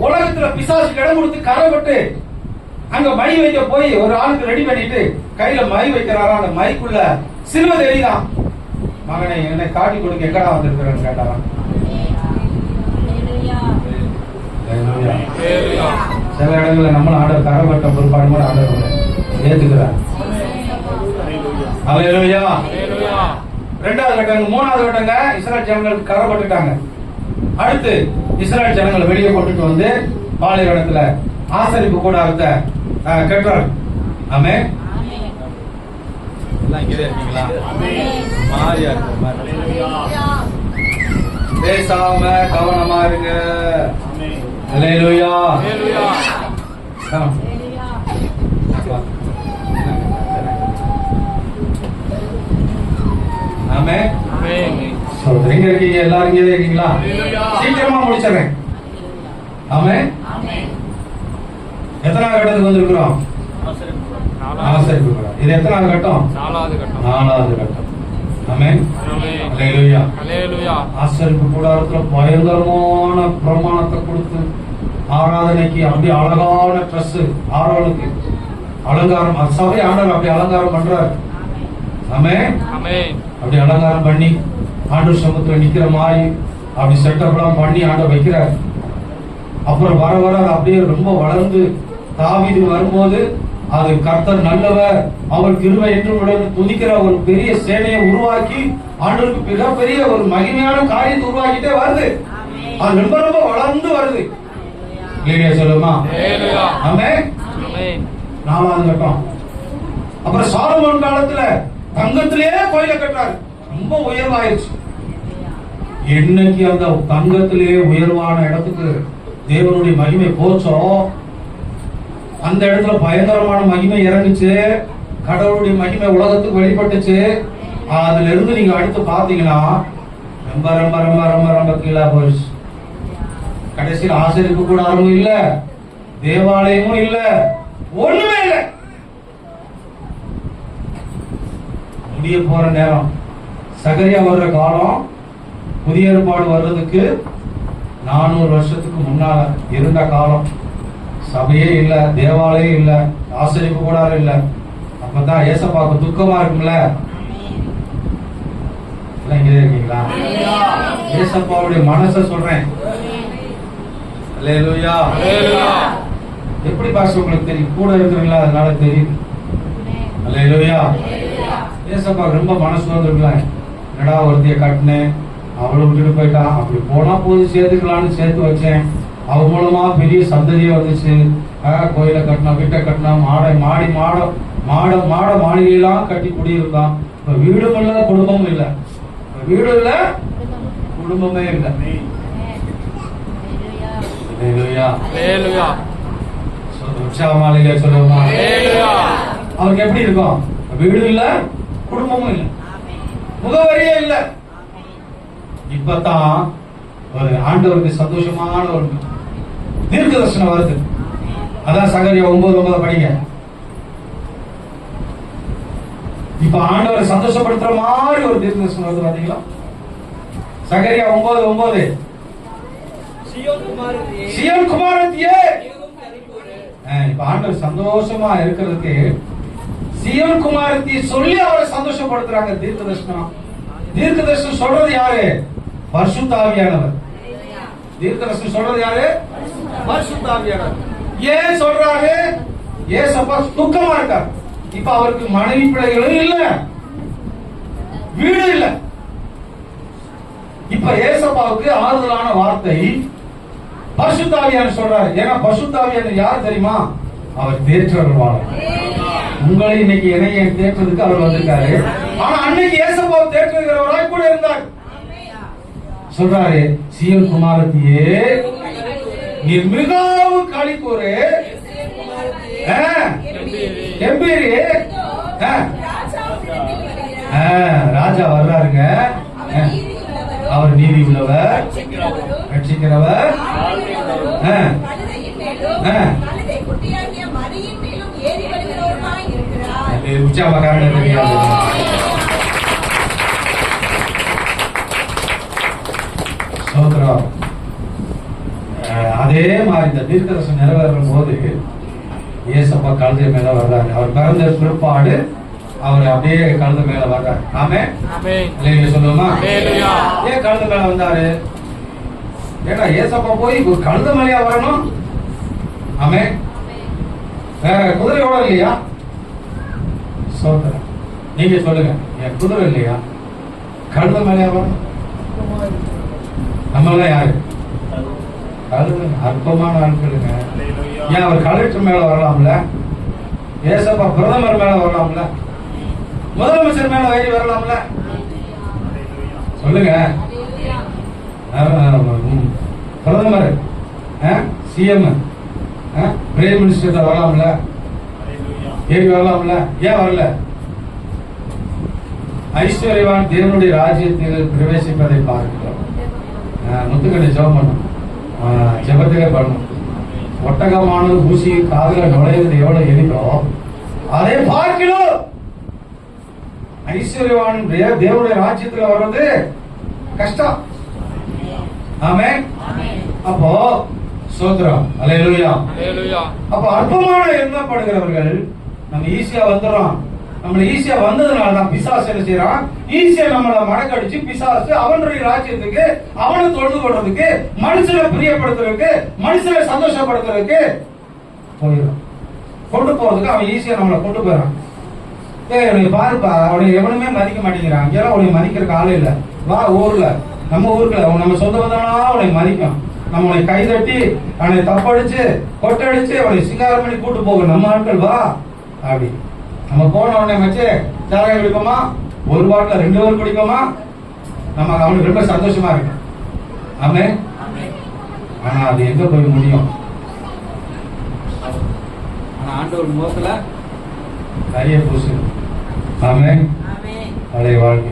உலகத்துல பிசாசுக்கு இடம் கொடுத்து கரைப்பட்டு அங்க மை வைக்க போய் ஒரு ஆளுக்கு ரெடி பண்ணிட்டு கையில மை வைக்கிறாரா, அந்த மைக்குள்ள சிலுவை தெரியுதான். மகனை என்னை காட்டி கொடுக்க எங்கடா வந்திருக்கிறேன்னு கேட்டாராம். சில இடங்கள்ல நம்மளும் ஆர்டர் கரப்பட்ட பொறுப்பாடு கூட ஆர்டர் ஏத்துக்கிறார். அல்லேலூயா. ரெண்டாவது கட்டங்க, மூணாவது கட்டங்க, இஸ்ரவேல் ஜனங்களுக்கு கரப்பட்டுட்டாங்க. அடுத்து இஸ்ரவேல் ஜனங்களை வெளியே கொண்டுட்டு வந்து பாலைவனத்துல ஆசரிப்பு கூடாரத்தை கட்டுறாங்க. ஆமென். எல்லாம் இங்கே இருக்கீங்களா? மாரியா பேசாம கவனமா இருங்க. அல்லேலூயா. ஆமென். எங்க இருக்கீங்க? எல்லாரும் இங்கே இருக்கீங்களா? சீக்கிரமா முடிச்சிடுறேன். ஆமென். எத்தனாவது கட்டத்துக்கு வந்திருக்கிறோம்? ஆசரிப்பு கூடாரம். இது எத்தனாவது கட்டம்? 4வது கட்டம். ஆமென். அல்லேலூயா. ஆசரிப்பு கூடாரத்துல பயங்கரமான பிரமாணத்தை கொடுத்து ஆராதனைக்கு அப்படி அழகான ட்ரெஸ், ஆரோனுக்கு அலங்காரம், சபை ஆண்டவர் அப்படி அலங்காரம் பண்றாரு. ஆமென். அப்படி அலங்காரம் பண்ணி ஆண்டவர் சமூகத்துல நிக்கிற மாதிரி அப்படி செட்டப்லாம் பண்ணி ஆண்டவர் வைக்கிறார். அப்புறம் வர வர அப்படியே ரொம்ப வளர்ந்து தாவீது வரும்போது அது கர்த்தர் நல்லவர், அவர் கிருபை என்றும் துதிக்கிற ஒரு பெரிய சேனையை உருவாக்கி ஆண்டவருக்கு மிகப்பெரிய ஒரு மகிமையான காரியத்தை உருவாக்கிட்டே வருது. அது ரொம்ப ரொம்ப வளர்ந்து வருது. சொல்லுமா? ஆமென். 4வது கட்டம். அப்புறம் சாலமோன் காலத்துல தங்கத்திலேயே கோயிலை கட்டுறாரு, ரொம்ப உயர்வாயிருச்சு. என்னைக்கு அந்த தங்கத்திலேயே உயர்வான இடத்துக்கு தேவனுடைய மகிமை போச்சோ அந்த இடத்துல பயங்கரமான மகிமை இறங்குச்சு, கடவுளுடைய மகிமை உலகத்துக்கு வெளிப்பட்டுச்சு. அதுல இருந்து நீங்க அடுத்து பாத்தீங்கன்னா ரொம்ப ரொம்ப ரொம்ப ரொம்ப ரொம்ப கீழே போயிடுச்சு. கடைசியில் ஆசரிப்பு கூடாரமும் இல்ல, தேவாலயமும் இல்ல, ஒண்ணுமே இல்ல. முடிய போற நேரம், சகரியா வர்ற காலம், புதிய ஏற்பாடு வர்றதுக்கு 400 வருஷத்துக்கு முன்னால இருந்த காலம். சபையே இல்ல, தேவாலயம் இல்ல, ஆசரிப்பு கூடாரம் இல்ல. அப்பதான் ஏசப்பாக்கு துக்கமா இருக்கும்ல. இங்கே இருக்கீங்களா? ஏசப்பாவுடைய மனச சொல்றேன். அல்லேலூயா. எப்படி பாஸ் உங்களுக்கு தெரியும்? கூட இருக்கிறீங்களா, அதனால தெரியுது. அல்லேலூயா. ஏசப்பா ரொம்ப மனசு வந்துருக்கலாம். என்னடா ஒருத்தைய கட்டினேன், அவளை விட்டுட்டு போயிட்டான், அப்படி போனா போது சேர்த்துக்கலான்னு சேர்த்து வச்சேன். அவ மூலமா பெரிய சந்ததியே வந்துச்சு. கோயில கட்டினா, வீட்டை கட்டினா, மாளிகையெல்லாம் கட்டி குடியிருந்தான். இப்ப வீடும் இல்ல, குடும்பமும் இல்ல. வீடு இல்ல, குடும்பமே இல்ல. உற்சாகமா இல்லையா? சொல்லுவோமா? அவருக்கு எப்படி இருக்கும்? வீடு இல்ல, குடும்பமும் இல்லை, முகவரியே இல்லை. இப்பதான் ஒரு ஆண்டவருக்கு சந்தோஷமான ஒரு தீர்க்க தரிசனம் வருது. அதான் சகரியா 9:9 படிங்க. இப்ப ஆண்டவரை சந்தோஷப்படுத்துற மாதிரி ஒரு தீர்க்க தரிசனம் வருது பாத்தீங்களா? சகரியா 9:9 சீயோன் குமாரத்தியே. இப்ப ஆண்டவர் சந்தோஷமா இருக்கிறதுக்கு சீயோன் குமாரத்தியை சொல்லி அவரை சந்தோஷப்படுத்துறாங்க. தீர்க்க தரிசனம். தீர்க்க தரிசனம் சொல்றது யாரு? பரிசுத்த ஆவியானவர். தீர்க்க தரிசனம் சொல்றது யாரு? பரிசுத்த ஆவியானவர். ஏன் சொல்றாரு? ஏசப்பா துக்கமா இருக்கார். இப்ப அவருக்கு மனைவி பிள்ளைகளும் இல்ல, வீடு இல்ல. இப்ப ஏசப்பாவுக்கு ஆறுதலான வார்த்தை பரிசுத்த ஆவியானவர் சொல்றாரு. ஏன்னா பரிசுத்த ஆவியானவர் யார் தெரியுமா? அவர் தேற்றவாளர். உங்களை இன்னைக்கு என்னைய தேற்றதுக்கு அவர் வந்திருக்காரு. ஆனா அன்னைக்கு ஏசப்பாவை தேற்றுகிறவராய் கூட இருந்தார். சொல்றாரு, சீயோன் குமாரத்தியே நீர் மிகவும் களிக்கூறு, கம்பீரி. ராஜா வர்றாருங்க. அவர் நீதி உள்ளவர், ரட்சிக்கிறவர். உற்சாகக்காரன் தெரியாது. அதே மாதிரி இந்த தீர்க்கதரிசனம் நிறைவேறும் போது ஏசப்பா கழுதை மேல வர்றாரு. அவர் பிறந்த பிற்பாடு அவர் அப்படியே கழுதை மேல வர்றாரு. ஆமென் சொல்லுவோமா? ஏன் கழுதை மேல வந்தாரு? ஏன்னா ஏசப்பா போய் கழுதை மேலையா வரணும்? ஆமென். வேற குதிரையோட இல்லையா? சோதரன் நீங்க சொல்லுங்க, என் குதிரை இல்லையா? கழுதை மேலையா வரணும்? நம்மளாம் யாரு? அற்பமான ஆட்களுங்க. ஏன் அவர் கலெக்டர் மேல வரலாம்ல? ஏசப்பா பிரதமர் மேல வரலாம்ல? முதலமைச்சர் மேல ஏறி வரலாம்ல? சொல்லுங்க. பிரதமர், சிஎம், பிரைம் மினிஸ்டர் வரலாம்ல? ஏறி வரலாம்ல? ஏன் வரல? ஐஸ்வர்யவான் தேவனுடைய ராஜ்யத்தில் பிரவேசிப்பதை பார்க்கிறோம். முத்துக்கடை ஜெபம் பண்ணும், ஜெபத்திலே பண்ணணும். ஒட்டகமானது ஊசி காதுல நுழைவது எவ்வளவு எளிதோ அதை பார்க்கணும். ஐஸ்வர்யவான் தேவனுடைய ராஜ்யத்துல வர்றது கஷ்டம். ஆமென். அப்போ சோத்ரம் அல்லேலூயா. அப்போ அற்பமான எண்ணப்படுகிறவர்கள் நம்ம ஈஸியா வந்துடுறோம். நம்மள ஈஸியா வந்ததுனாலதான் பிசாசு என்ன செய்யறான்? ஈஸியா நம்மள மடக்கடிச்சு பிசாசு அவனுடைய ராஜ்யத்துக்கு, அவனை தொழுது கொள்றதுக்கு, மனுஷனை பிரியப்படுத்துறதுக்கு, மனுஷனை சந்தோஷப்படுத்துறதுக்கு போயிடும். கொண்டு போறதுக்கு அவன் ஈஸியா நம்மளை கொண்டு போயிடான். உனக்கு பாருப்பா, அவனை எவனுமே மதிக்க மாட்டேங்கிறான். இங்கெல்லாம் உனக்கு மதிக்கிறதுக்கு ஆளு இல்ல. வா ஊர்ல, நம்ம ஊருக்குள்ள நம்ம சொந்த வந்தானா அவனை மதிக்கும். நம்ம உனக்கு கை தட்டி அவனை தப்படிச்சு கொட்டடிச்சு அவனை சிங்காரம் பண்ணி கூட்டு போகும். நம்ம ஆட்கள் வா அப்படி. நம்ம போன உடனே வச்சு சாராயம் குடிப்போமா? ஒரு பாட்டில் 2 பேர் குடிப்போமா? நமக்கு அவனுக்கு ரொம்ப சந்தோஷமா இருக்கு. ஆமென். ஆனா அது எங்க போய் முடியும்? ஆனா ஆண்டவர் முகத்துல நிறைய பூசு. ஆமென். பழைய வாழ்க்கை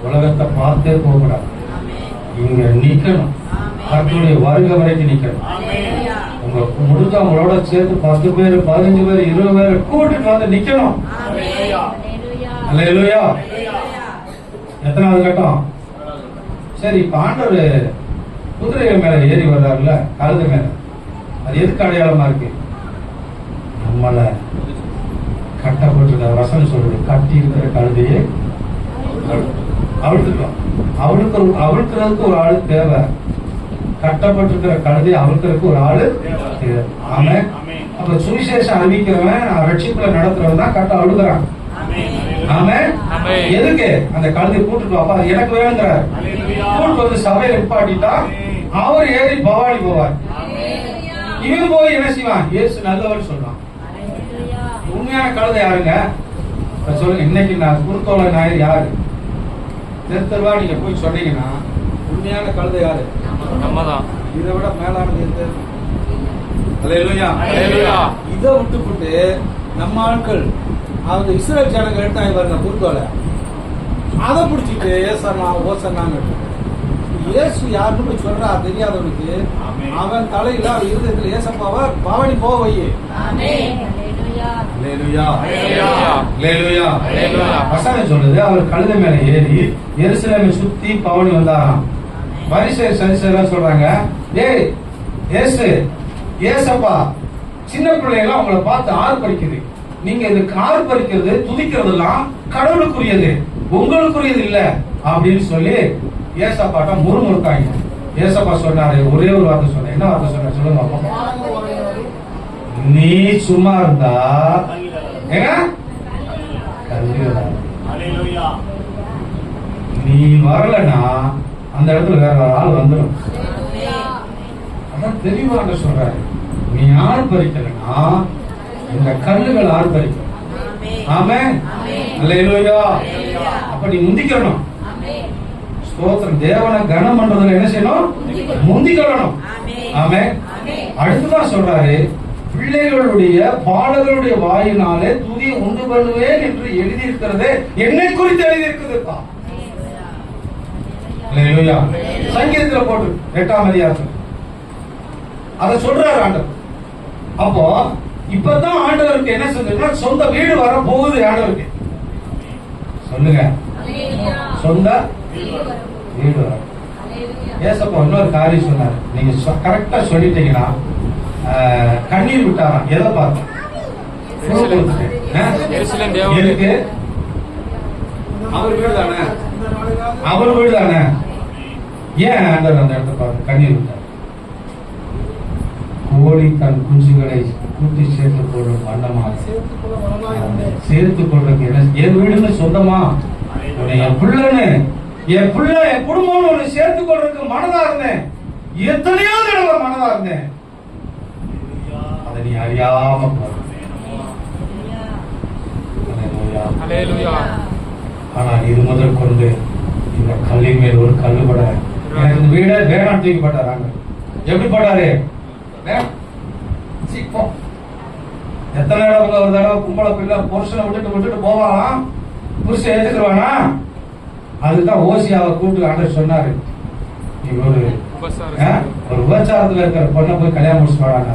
உலகத்தை பார்த்தே போகக்கூடாது. இங்க நிக்கணும். கர்த்தருடைய வருகை வரைக்கும் நிக்கணும். உங்க முடிஞ்சவங்களோட சேர்த்து 10 பேர் 15 பேர் 20 பேர் கூட்டிட்டு வந்து நிக்கணும். அல்லேலூயா. எத்தனாவது கட்டம்? சரி, இப்ப ஆண்டவர் குதிரை மேல ஏறி வர்றாருல, கழுதை மேல, அது எதுக்கு அடையாளமா இருக்கு? நம்மள கட்டப்பட்டிருக்க வசனம் சொல்றது, கட்டி இருக்கிற கழுதையே அவிழ்த்துக்கலாம். அவிழ்க்கிறதுக்கு ஒரு ஆளு தேவை. கட்டப்பட்டிருக்கிற கழுதையை அவிழ்க்கிறதுக்கு ஒரு ஆளு தேவை. ஆமென். அப்ப சுவிசேஷம் அறிவிக்கிறவன், ரட்சிப்புல நடத்துறவன் தான் கட்ட அழுகிறான். ஆமென். எதுக்கு? அந்த கழுதை கூட்டிட்டு வாப்பா, எனக்கு வேணுங்கிறார். கூட்டு வந்து சபையில நிப்பாட்டிட்டா அவர் ஏறி பவானி போவார். இவன் போய் என்ன செய்வான்? இயேசு நல்லவர் சொல்றான். உண்மையான கழுதை யாருங்க சொல்லுங்க? இன்னைக்கு நான் குருத்தோலை நாயர் யாரு? தெருவா நீங்க போய் சொன்னீங்கன்னா உண்மையான கழுதை யாரு? நம்மதான். இதை விட மேலானது எது? அல்லேலூயா. இதை விட்டு போட்டு நம்ம ஆட்கள் அவங்க இஸ்ரேல் ஜனங்க எடுத்தாங்க பாருங்க குருத்தோலை, அதை பிடிச்சிட்டு ஏசன்னா ஓசன்னான்னு இயேசு யாருன்னு போய் சொல்றா தெரியாதவனுக்கு அவன் தலையில அவன் இருதயத்துல ஏசப்பாவை பவனி போக வை. வசனம் சொல்லுது, அவர் கழுதை மேல ஏறி எருசலேமை சுத்தி பவனி வந்தாராம். பரிசேயர் சதுசேயர் சொல்றாங்க, ஏய் ஏசப்பா சின்ன பிள்ளைகளாம் உங்களை பார்த்து ஆர்ப்பரிக்குது, நீங்க இதுக்கு ஆர்ப்பரிக்கிறது துதிக்கிறதெல்லாம் கடவுளுக்குரியது, உங்களுக்குரியது இல்ல அப்படின்னு சொல்லி ஏசப்பாட்ட முறுமுறுக்காங்க. ஏசப்பா சொன்னாரு, ஒரே ஒரு வார்த்தை சொன்ன. என்ன வார்த்தை சொன்ன சொல்லுங்க. நீ சும்மா இருந்தா நீ வரலன்னா அந்த இடத்துல வேற ஒரு ஆள் வந்துடும். அதான் தெளிவாக சொல்றாரு, நீ ஆர்ப்பரிக்கலன்னா இந்த கல்லுகள் ஆர்ப்பரிக்கும். ஆமென். அல்லேலூயா. அப்ப நீ முந்திக்கணும். ஸ்தோத்திரம். தேவனை கனம் பண்றதுல என்ன செய்யணும்? முந்திக்கணும். ஆமென். அடுத்துதான் சொல்றாரு, பிள்ளைகளுடைய பாலகளுடைய வாயினாலே துதி உண்டு பண்ணுவேன் என்று எழுதியிருக்கிறது, என்னை குறித்து எழுதியிருக்குதுப்பா. அல்லேலூயா. சங்கீதத்துல போட்டு 8ஆம் அதிகாரத்துல அத சொல்றாரு ஆண்டவர். அப்போ இப்பதான் ஆண்டவருக்கு என்ன சொல்லுங்க, சொந்த வீடு வர போகுது ஆண்டவருக்கு. சொல்லுங்க, சொந்த வீடு வர. ஏசப்பா இன்னொரு காரியம் சொன்னாரு, நீங்க கரெக்டா சொல்லிட்டீங்கன்னா கண்ணீர் விட்டாராம். எதை பார்த்து? எதுக்கு? அவர் வீடு தானே, அவர் வீடு தானே. ஏன் ஆண்டவர் அந்த இடத்த பார்த்து கண்ணீர் விட்டார்? கோழி தன் குஞ்சுகளை கூட்டி சேர்த்துக் கொள்ளும் வண்ணமாக சேர்த்துக் கொள்றதுக்கு என்ன, என் வீடுன்னு சொந்தமா என் பிள்ளைன்னு என் பிள்ளை என் குடும்பம் ஒண்ணு சேர்த்துக் கொள்றதுக்கு மனதா இருந்தேன், எத்தனையோ தடவை மனதா இருந்தேன். அதை நீ அறியாம போற. ஆனால் இது முதல் கொண்டு இந்த கல்லின் மேல் ஒரு கல்லு பட எனக்கு இந்த வீட வேணாம் தூக்கி போட்டாராங்க. எப்படி போட்டாரு? எத்தனை தடவை ஒரு தடவை கும்பல பிள்ளை புருஷனை விட்டுட்டு போவான், புருஷன் ஏத்துக்குவானா? அதுதான் ஓசியாவை கூப்பிட்டு ஆண்டவர் சொன்னாரு, நீ ஒரு விபச்சாரத்துல இருக்கிற பொண்ணை போய் கல்யாணம் முடிச்சு போடாங்க.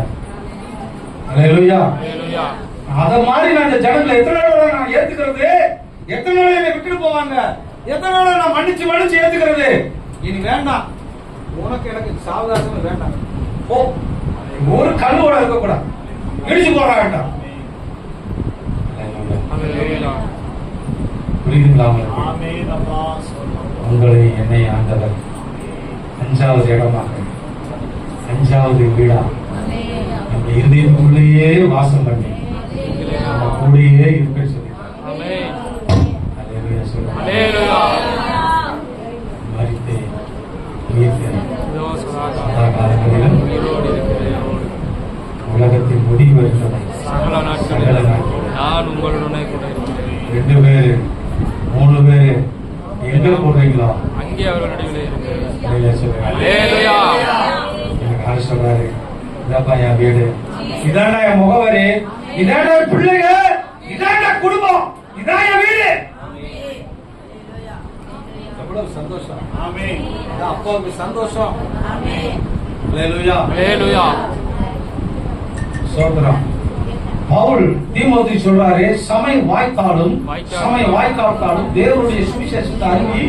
அல்லேலூயா. அத மாதிரி நான் இந்த ஜனங்களை எத்தனை நாள் நான் ஏத்துக்கிறது, எத்தனை நாள் என்னை விட்டுட்டு போவாங்க, எத்தனை நாள் நான் மன்னிச்சு ஏத்துக்கிறது. இனி வேண்டாம், உனக்கு எனக்கு சாவகாசம் வேண்டாம். போ, ஒரு கல்லோட இருக்க கூடாது, இடிச்சு போட வேண்டாம். புரியுதுங்களா? உங்களை என்னை ஆண்டவர் 5வது இடமாக 5வது வீடா நம்ம இருதயத்துக்குள்ளேயே வாசம் பண்ணி நம்ம கூடயே இருக்க சொல்லி மரித்தே காலங்களிலும் உலகத்தின் முடிவு வருகிறது. 2 பேரு 3 பேரு எங்க போடுறீங்களோ அங்கே அவர்களுடைய சொல்றாரு, இதாப்பா என் வீடு, இதாண்டா என் முகவரி, இதாண்டா பிள்ளைங்க, இதாண்டா குடும்பம், இதான் என் வீடு. எவ்வளவு சந்தோஷம். அப்பாவுக்கு சந்தோஷம். சோதரம் பவுல் தீமோத்தி சொல்றாரு, சமய வாய்க்காலும் சமய வாய்க்காலும் தேவனுடைய சுவிசேஷத்தை அறிவி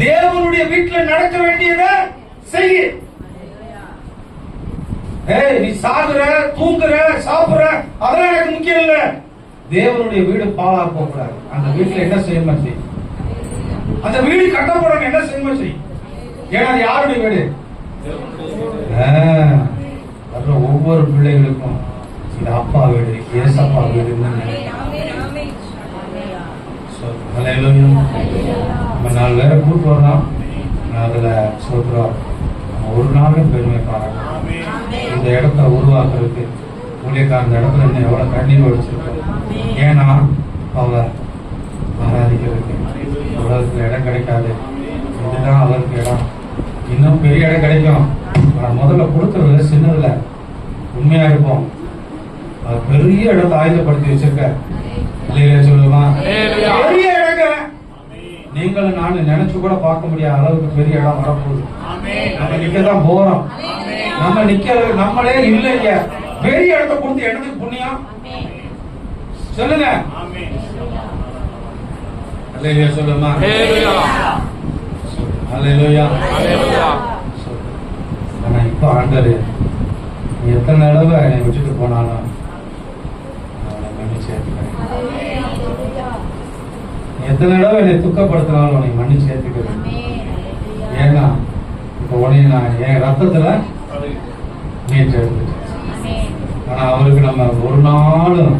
தேவனுடைய வீட்டில் நடக்க வேண்டியதை செய்ய. நீ சாகுற, தூங்குற, சாப்பிடுற, அதெல்லாம் எனக்கு முக்கியம் இல்ல. தேவனுடைய வீடு பாழா போகிறாரு. அந்த வீட்டுல என்ன செய்யணும் செய், அந்த வீடு கட்டப்படணும், என்ன செய்யணும் செய். ஏன்னா அது யாருடைய வீடு? ஒவ்வொரு பிள்ளைகளுக்கும் இது அப்பா வீடு, ஏசப்பா வீடு. நம்ம 4 பேரை கூட்டு வரலாம், அதுல சொல்றோம் ஒரு நாளும் பெருமை பாருங்க. இந்த இடத்த உருவாக்குறதுக்கு ஊழியக்கார இந்த இடத்துல இன்னும் எவ்வளவு கண்ணீர் வச்சிருக்கோம். ஏன்னா அவர் ஆராதிக்கிறதுக்கு உலகத்துல இடம் கிடைக்காது, இதுதான் அவருக்கு இடம். இன்னும் பெரிய இடம் கிடைக்கும். முதல்ல கொடுக்கறதுல சின்னதுல உண்மையா இருப்போம். பெரிய இடத்தை ஆயுதப்படுத்தி வச்சிருக்க. அல்லேலூயா சொல்லுமா? பெரிய இடங்க. நீங்களும் நானும் நினைச்சு கூட பார்க்க முடியாத அளவுக்கு பெரிய இடம் வரப்போகுது. நம்ம நிக்கதான் போறோம். நம்ம நிக்க நம்மளே இல்லைங்க. பெரிய இடத்தை கொடுத்து இடத்துக்கு புண்ணியம் சொல்லுங்க. அல்லேலூயா சொல்லுமா? அல்லேலூயா. ஆனா இப்ப ஆண்டவர் எத்தனை தடவை என்னை விட்டுட்டு போனாலும் அவனை மன்னிச்சு ஏத்துக்கிறேன். எத்தனை தடவை என்னை துக்கப்படுத்தினாலும் அவனை மன்னிச்சு ஏத்துக்கிறேன். ஏன்னா இப்ப உடனே நான் என் ரத்தத்துல மீட்டெடுத்துட்டேன். ஆனா அவருக்கு நம்ம ஒரு நாளும்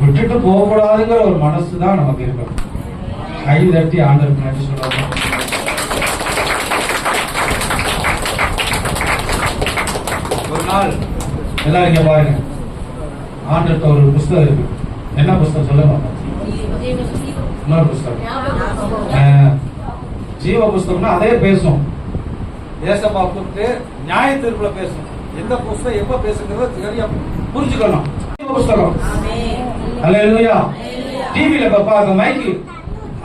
விட்டுட்டு போக கூடாதுங்கிற ஒரு மனசுதான் நமக்கு இருக்கணும். கை தட்டி ஆண்டவருக்கு நன்றி சொல்லுவாங்க. ஒரு நாள் எல்லாரும் இங்க பாருங்க, ஆண்டவர்கிட்ட ஒரு புஸ்தகம் இருக்கு. என்ன புஸ்தகம் சொல்ல மாட்டோம். இன்னொரு புஸ்தகம் ஜீவ புஸ்தகம்னா அதே பேசும். ஏசப்பா கூப்பிட்டு நியாய தீர்ப்புல பேசும். எந்த புஸ்தகம் எப்ப பேசுங்கிறத சரியா புரிஞ்சுக்கணும். ஜீவ புஸ்தகம். அல்லேலூயா. டிவில பாப்பாங்க மைக்கு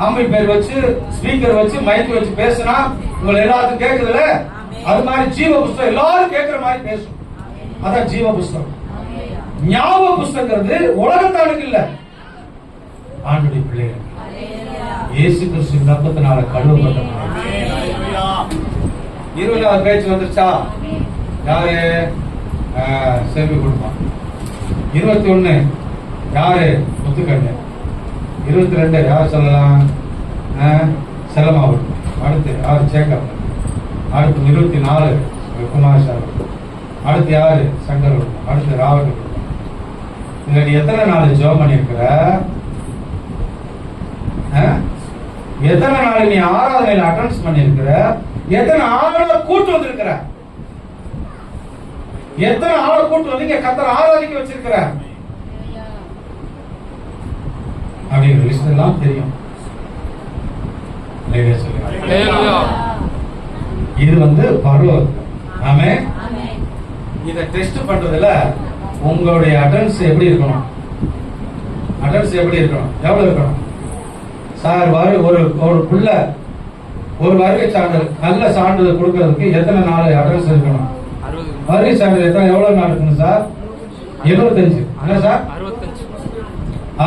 ஆம்பி பேர் வச்சு ஸ்பீக்கர் வச்சு மைக் வச்சு பேசினா உங்களை எல்லாத்துக்கும் கேட்குதுல, அது மாதிரி ஜீவ புஸ்தகம் எல்லாரும் கேட்கிற மாதிரி பேசும். அதான் ஜீவ புஸ்தகம். ஞாபக புஸ்தகிறது உலகத்தானுக்கு இல்ல, ஆண்டுடைய பிள்ளைகள் இயேசு கிறிஸ்துவின் ரத்தத்தினால கழுவப்பட்ட 20வது பேச்சு வந்துருச்சா? யாரு? செல்வி குடும்பம். 21 யாரு? முத்துக்கண்ணு. 22 யார் சொல்லலாம்? செல்லமாவட்டம். அடுத்து யாரு? சேகர். அடுத்து 24 குமாரசாமி. அடுத்து யாரு? சங்கர் குடும்பம். அடுத்து ராவண குடும்பம். இதுல நீ எத்தனை நாள் ஜெபம் பண்ணிருக்கிற? எத்தனை நாள் நீ ஆராதனையில அட்டென்ஸ் பண்ணிருக்கிற? எத்தனை ஆளை கூட்டு வந்திருக்கிற? எத்தனை ஆளை கூட்டு வந்து கர்த்தரை ஆராதிக்க வச்சிருக்கிற? அப்படிங்கிற லிஸ்ட் எல்லாம் தெரியும். இது பரலோகம். ஆமென். இத டெஸ்ட் பண்றதுல உங்களுடைய அட்டெண்டன்ஸ் எப்படி இருக்கணும்? அட்டெண்டன்ஸ் எப்படி இருக்கணும்? எவ்வளவு இருக்கணும்? சார் ஒரு புள்ள ஒரு வருகை சான்றிதழ் நல்ல சான்றிதழ் கொடுக்கறதுக்கு எத்தனை நாள் அட்டெண்டன்ஸ் இருக்கணும்? வருகை சான்றிதழ் எத்தனை எவ்வளவு நாள் இருக்கணும் சார்? 75. என்ன சார்?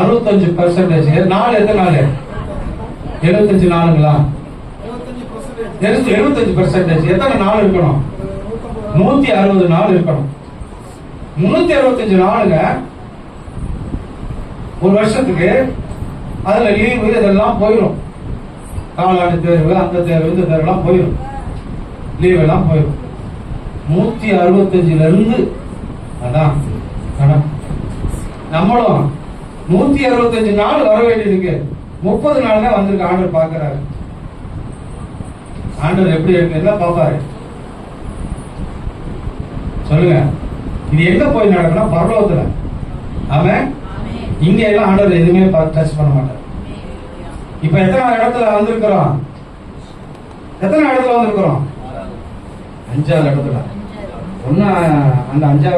65%. நாள் எத்தனை நாள்? 75 நாளுங்களா? 75%. எத்தனை நாள் இருக்கணும்? 160 நாள் இருக்கணும். 365 நாளுங்க ஒரு வருஷத்துக்கு. அதுல லீவு இதெல்லாம் போயிடும். காலாண்டு தேர்வு, அந்த தேர்வு, இந்த தேர்வு எல்லாம் போயிடும். லீவ் எல்லாம் போயிடும். 165 இருந்து அதான் நம்மளும் 165 நாள் வர வேண்டியதுக்கு 30 நாள் தான் வந்திருக்கு. ஆண்டவர் பாக்குறாரு. ஆண்டவர் எப்படி இருக்கு என்ன பாப்பாரு சொல்லுங்க. இது எங்க போய் நடக்கும்னா பரலோகத்துல. ஆமென். இங்க எல்லாம் ஆண்டவர் எதுவுமே டச் பண்ண மாட்டார். இப்ப எத்தனை இடத்துல வந்திருக்கிறோம்? எத்தனை இடத்துல வந்திருக்கிறோம்? 5வது இடத்துல. ஒன்னு அந்த 5வது